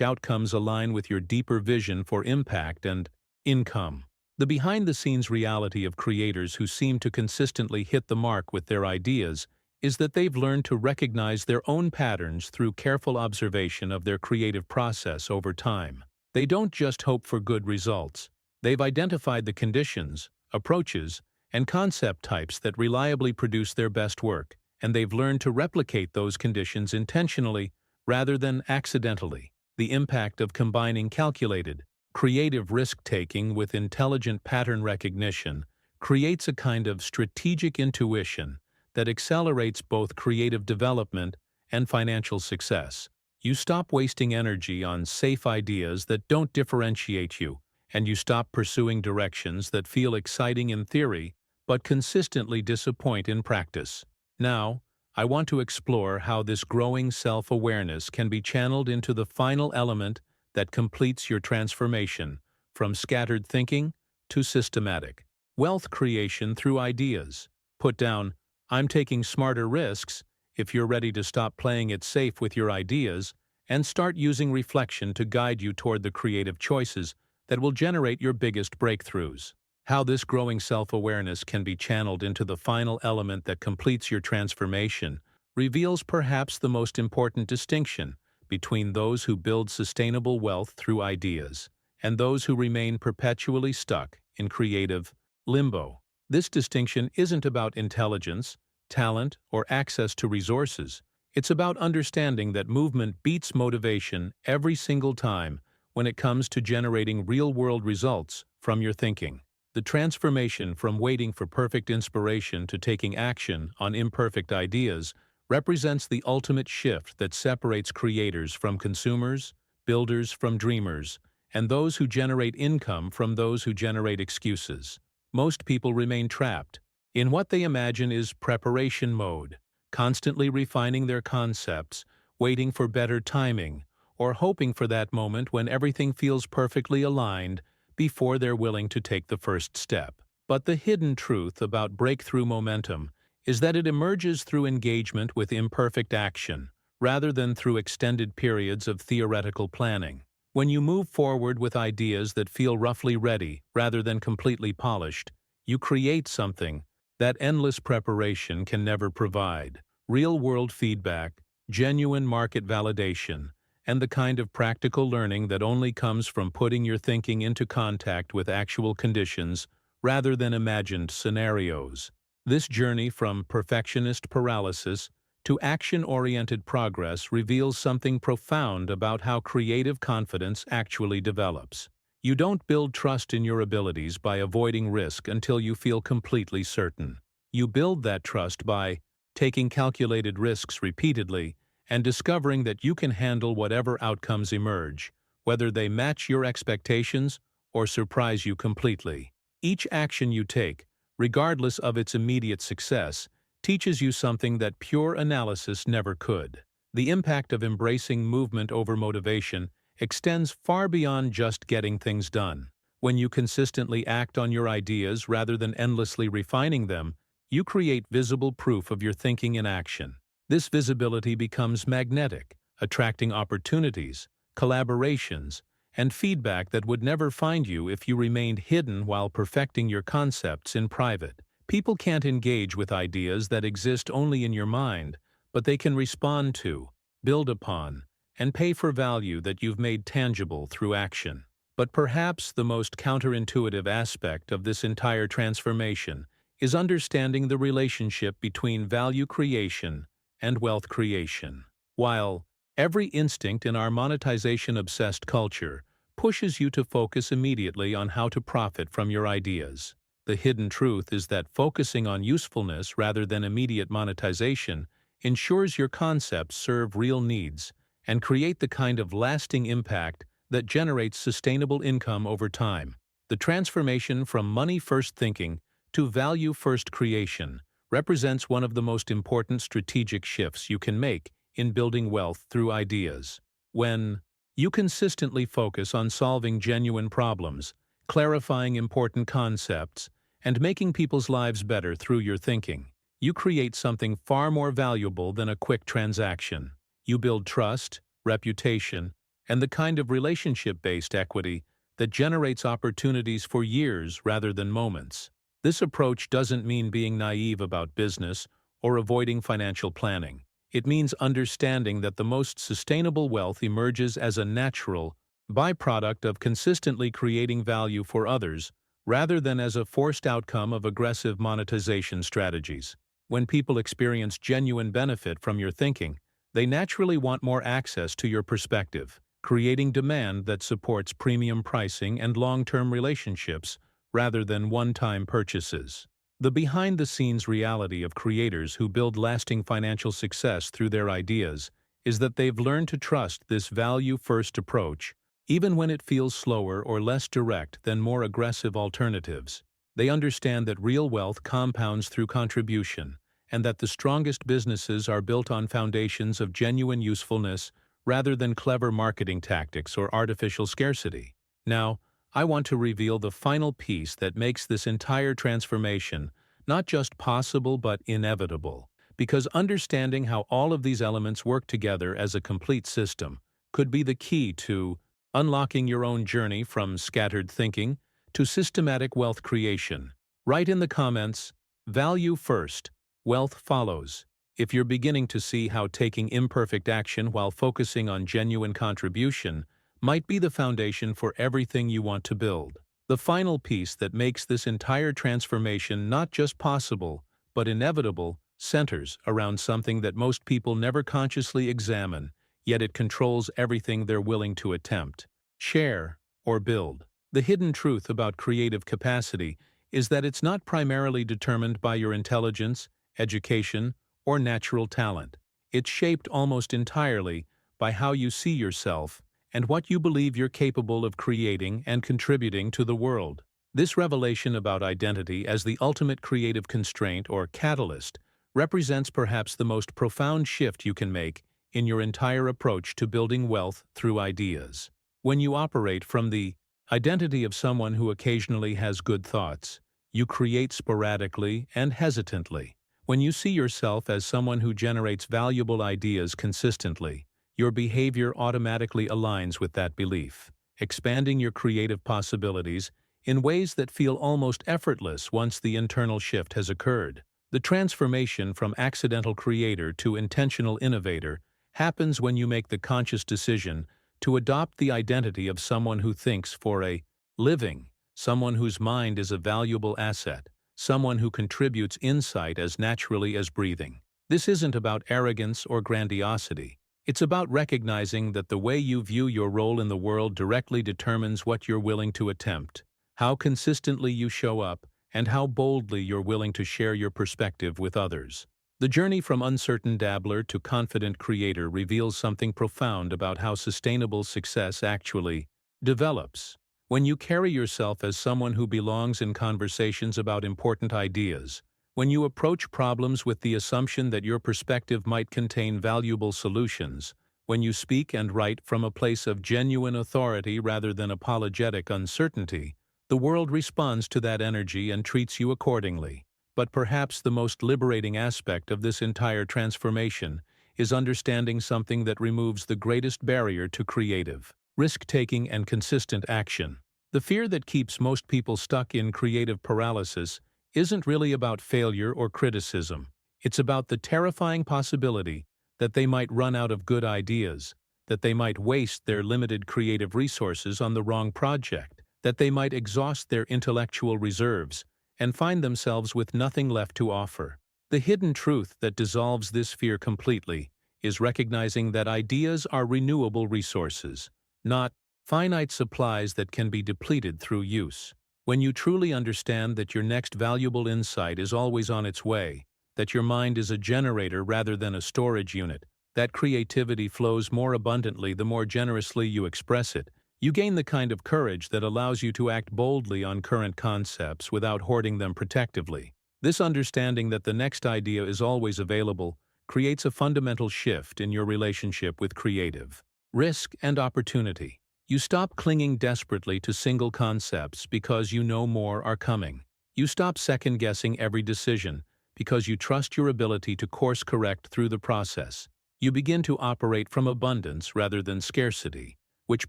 outcomes align with your deeper vision for impact and income. The behind-the-scenes reality of creators who seem to consistently hit the mark with their ideas is that they've learned to recognize their own patterns through careful observation of their creative process over time. They don't just hope for good results. They've identified the conditions, approaches, and concept types that reliably produce their best work, and they've learned to replicate those conditions intentionally rather than accidentally. The impact of combining calculated, creative risk-taking with intelligent pattern recognition creates a kind of strategic intuition that accelerates both creative development and financial success. You stop wasting energy on safe ideas that don't differentiate you, and you stop pursuing directions that feel exciting in theory but consistently disappoint in practice. Now, I want to explore how this growing self-awareness can be channeled into the final element that completes your transformation from scattered thinking to systematic wealth creation through ideas. Put down, "I'm taking smarter risks," if you're ready to stop playing it safe with your ideas and start using reflection to guide you toward the creative choices that will generate your biggest breakthroughs. How this growing self-awareness can be channeled into the final element that completes your transformation reveals perhaps the most important distinction between those who build sustainable wealth through ideas and those who remain perpetually stuck in creative limbo. This distinction isn't about intelligence, talent, or access to resources. It's about understanding that movement beats motivation every single time when it comes to generating real-world results from your thinking. The transformation from waiting for perfect inspiration to taking action on imperfect ideas represents the ultimate shift that separates creators from consumers, builders from dreamers, and those who generate income from those who generate excuses. Most people remain trapped in what they imagine is preparation mode, constantly refining their concepts, waiting for better timing, or hoping for that moment when everything feels perfectly aligned before they're willing to take the first step. But the hidden truth about breakthrough momentum is that it emerges through engagement with imperfect action, rather than through extended periods of theoretical planning. When you move forward with ideas that feel roughly ready rather than completely polished, you create something that endless preparation can never provide: real-world feedback, genuine market validation, and the kind of practical learning that only comes from putting your thinking into contact with actual conditions rather than imagined scenarios. This journey from perfectionist paralysis to action-oriented progress reveals something profound about how creative confidence actually develops. You don't build trust in your abilities by avoiding risk until you feel completely certain. You build that trust by taking calculated risks repeatedly and discovering that you can handle whatever outcomes emerge, whether they match your expectations or surprise you completely. Each action you take, regardless of its immediate success, teaches you something that pure analysis never could. The impact of embracing movement over motivation extends far beyond just getting things done. When you consistently act on your ideas rather than endlessly refining them, you create visible proof of your thinking in action. This visibility becomes magnetic, attracting opportunities, collaborations, and feedback that would never find you if you remained hidden while perfecting your concepts in private. People can't engage with ideas that exist only in your mind, but they can respond to, build upon, and pay for value that you've made tangible through action. But perhaps the most counterintuitive aspect of this entire transformation is understanding the relationship between value creation and wealth creation. While every instinct in our monetization-obsessed culture pushes you to focus immediately on how to profit from your ideas, the hidden truth is that focusing on usefulness rather than immediate monetization ensures your concepts serve real needs and create the kind of lasting impact that generates sustainable income over time. The transformation from money-first thinking to value-first creation represents one of the most important strategic shifts you can make in building wealth through ideas. When you consistently focus on solving genuine problems, clarifying important concepts, and making people's lives better through your thinking, you create something far more valuable than a quick transaction. You build trust, reputation, and the kind of relationship-based equity that generates opportunities for years rather than moments. This approach doesn't mean being naive about business or avoiding financial planning. It means understanding that the most sustainable wealth emerges as a natural byproduct of consistently creating value for others rather than as a forced outcome of aggressive monetization strategies. When people experience genuine benefit from your thinking, they naturally want more access to your perspective, creating demand that supports premium pricing and long-term relationships rather than one-time purchases. The behind-the-scenes reality of creators who build lasting financial success through their ideas is that they've learned to trust this value-first approach, even when it feels slower or less direct than more aggressive alternatives. They understand that real wealth compounds through contribution, and that the strongest businesses are built on foundations of genuine usefulness rather than clever marketing tactics or artificial scarcity. Now, I want to reveal the final piece that makes this entire transformation not just possible but inevitable, because understanding how all of these elements work together as a complete system could be the key to unlocking your own journey from scattered thinking to systematic wealth creation. Write in the comments, "Value first, wealth follows," if you're beginning to see how taking imperfect action while focusing on genuine contribution might be the foundation for everything you want to build. The final piece that makes this entire transformation not just possible, but inevitable, centers around something that most people never consciously examine, yet it controls everything they're willing to attempt. Share or build. The hidden truth about creative capacity is that it's not primarily determined by your intelligence, education, or natural talent. It's shaped almost entirely by how you see yourself and what you believe you're capable of creating and contributing to the world. This revelation about identity as the ultimate creative constraint or catalyst represents perhaps the most profound shift you can make in your entire approach to building wealth through ideas. When you operate from the identity of someone who occasionally has good thoughts, you create sporadically and hesitantly. When you see yourself as someone who generates valuable ideas consistently, your behavior automatically aligns with that belief, expanding your creative possibilities in ways that feel almost effortless once the internal shift has occurred. The transformation from accidental creator to intentional innovator happens when you make the conscious decision to adopt the identity of someone who thinks for a living, someone whose mind is a valuable asset, someone who contributes insight as naturally as breathing. This isn't about arrogance or grandiosity. It's about recognizing that the way you view your role in the world directly determines what you're willing to attempt, how consistently you show up, and how boldly you're willing to share your perspective with others. The journey from uncertain dabbler to confident creator reveals something profound about how sustainable success actually develops. When you carry yourself as someone who belongs in conversations about important ideas, when you approach problems with the assumption that your perspective might contain valuable solutions, when you speak and write from a place of genuine authority rather than apologetic uncertainty, the world responds to that energy and treats you accordingly. But perhaps the most liberating aspect of this entire transformation is understanding something that removes the greatest barrier to creative, risk-taking and consistent action. The fear that keeps most people stuck in creative paralysis isn't really about failure or criticism. It's about the terrifying possibility that they might run out of good ideas, that they might waste their limited creative resources on the wrong project, that they might exhaust their intellectual reserves and find themselves with nothing left to offer. The hidden truth that dissolves this fear completely is recognizing that ideas are renewable resources, not finite supplies that can be depleted through use. When you truly understand that your next valuable insight is always on its way, that your mind is a generator rather than a storage unit, That creativity flows more abundantly the more generously you express it. You gain the kind of courage that allows you to act boldly on current concepts without hoarding them protectively. This understanding that the next idea is always available creates a fundamental shift in your relationship with creative risk and opportunity. You stop clinging desperately to single concepts because you know more are coming. You stop second-guessing every decision because you trust your ability to course-correct through the process. You begin to operate from abundance rather than scarcity, which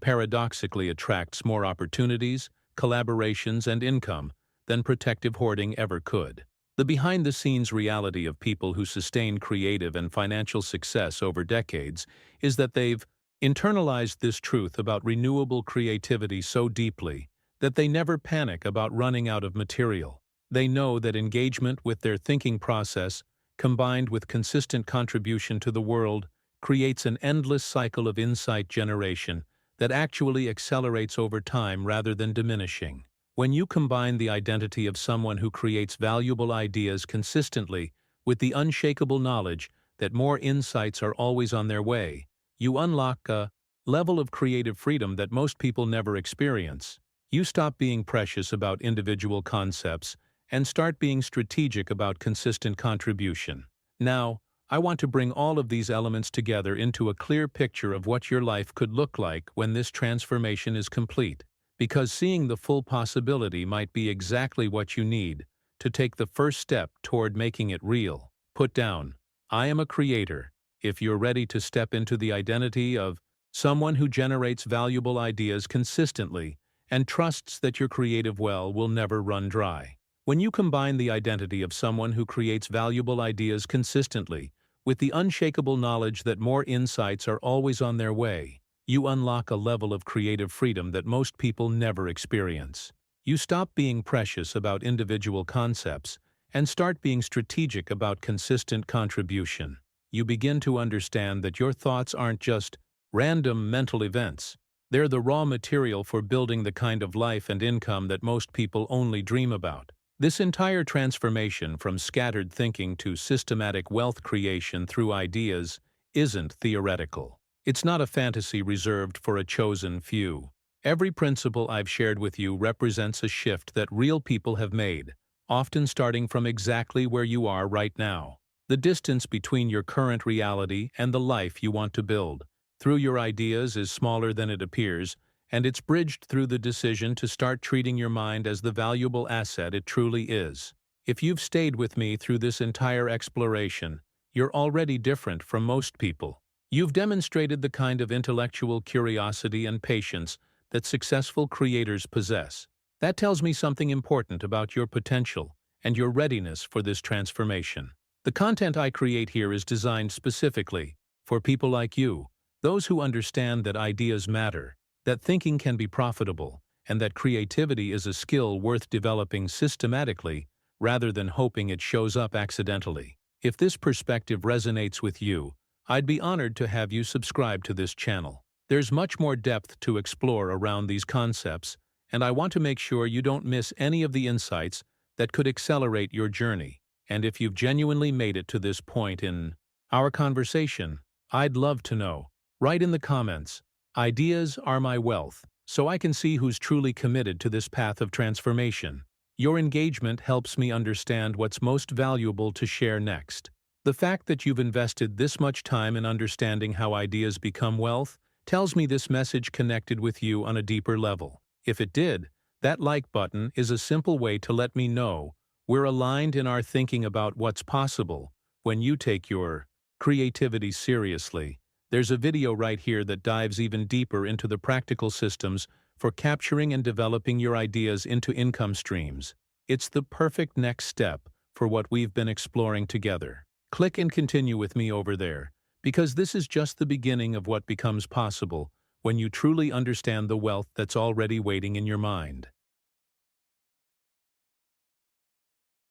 paradoxically attracts more opportunities, collaborations, and income than protective hoarding ever could. The behind-the-scenes reality of people who sustain creative and financial success over decades is that they've internalized this truth about renewable creativity so deeply that they never panic about running out of material. They know that engagement with their thinking process, combined with consistent contribution to the world, creates an endless cycle of insight generation that actually accelerates over time rather than diminishing. When you combine the identity of someone who creates valuable ideas consistently with the unshakable knowledge that more insights are always on their way, you unlock a level of creative freedom that most people never experience. You stop being precious about individual concepts and start being strategic about consistent contribution. Now, I want to bring all of these elements together into a clear picture of what your life could look like when this transformation is complete, because seeing the full possibility might be exactly what you need to take the first step toward making it real. Put down, "I am a creator," if you're ready to step into the identity of someone who generates valuable ideas consistently and trusts that your creative well will never run dry. When you combine the identity of someone who creates valuable ideas consistently with the unshakable knowledge that more insights are always on their way, you unlock a level of creative freedom that most people never experience. You stop being precious about individual concepts and start being strategic about consistent contribution. You begin to understand that your thoughts aren't just random mental events. They're the raw material for building the kind of life and income that most people only dream about. This entire transformation from scattered thinking to systematic wealth creation through ideas isn't theoretical. It's not a fantasy reserved for a chosen few. Every principle I've shared with you represents a shift that real people have made, often starting from exactly where you are right now. The distance between your current reality and the life you want to build through your ideas is smaller than it appears, and it's bridged through the decision to start treating your mind as the valuable asset it truly is. If you've stayed with me through this entire exploration, you're already different from most people. You've demonstrated the kind of intellectual curiosity and patience that successful creators possess. That tells me something important about your potential and your readiness for this transformation. The content I create here is designed specifically for people like you, those who understand that ideas matter, that thinking can be profitable, and that creativity is a skill worth developing systematically rather than hoping it shows up accidentally. If this perspective resonates with you, I'd be honored to have you subscribe to this channel. There's much more depth to explore around these concepts, and I want to make sure you don't miss any of the insights that could accelerate your journey. And if you've genuinely made it to this point in our conversation, I'd love to know. Write in the comments, "Ideas are my wealth," so I can see who's truly committed to this path of transformation. Your engagement helps me understand what's most valuable to share next. The fact that you've invested this much time in understanding how ideas become wealth tells me this message connected with you on a deeper level. If it did, that like button is a simple way to let me know we're aligned in our thinking about what's possible when you take your creativity seriously. There's a video right here that dives even deeper into the practical systems for capturing and developing your ideas into income streams. It's the perfect next step for what we've been exploring together. Click and continue with me over there, because this is just the beginning of what becomes possible when you truly understand the wealth that's already waiting in your mind.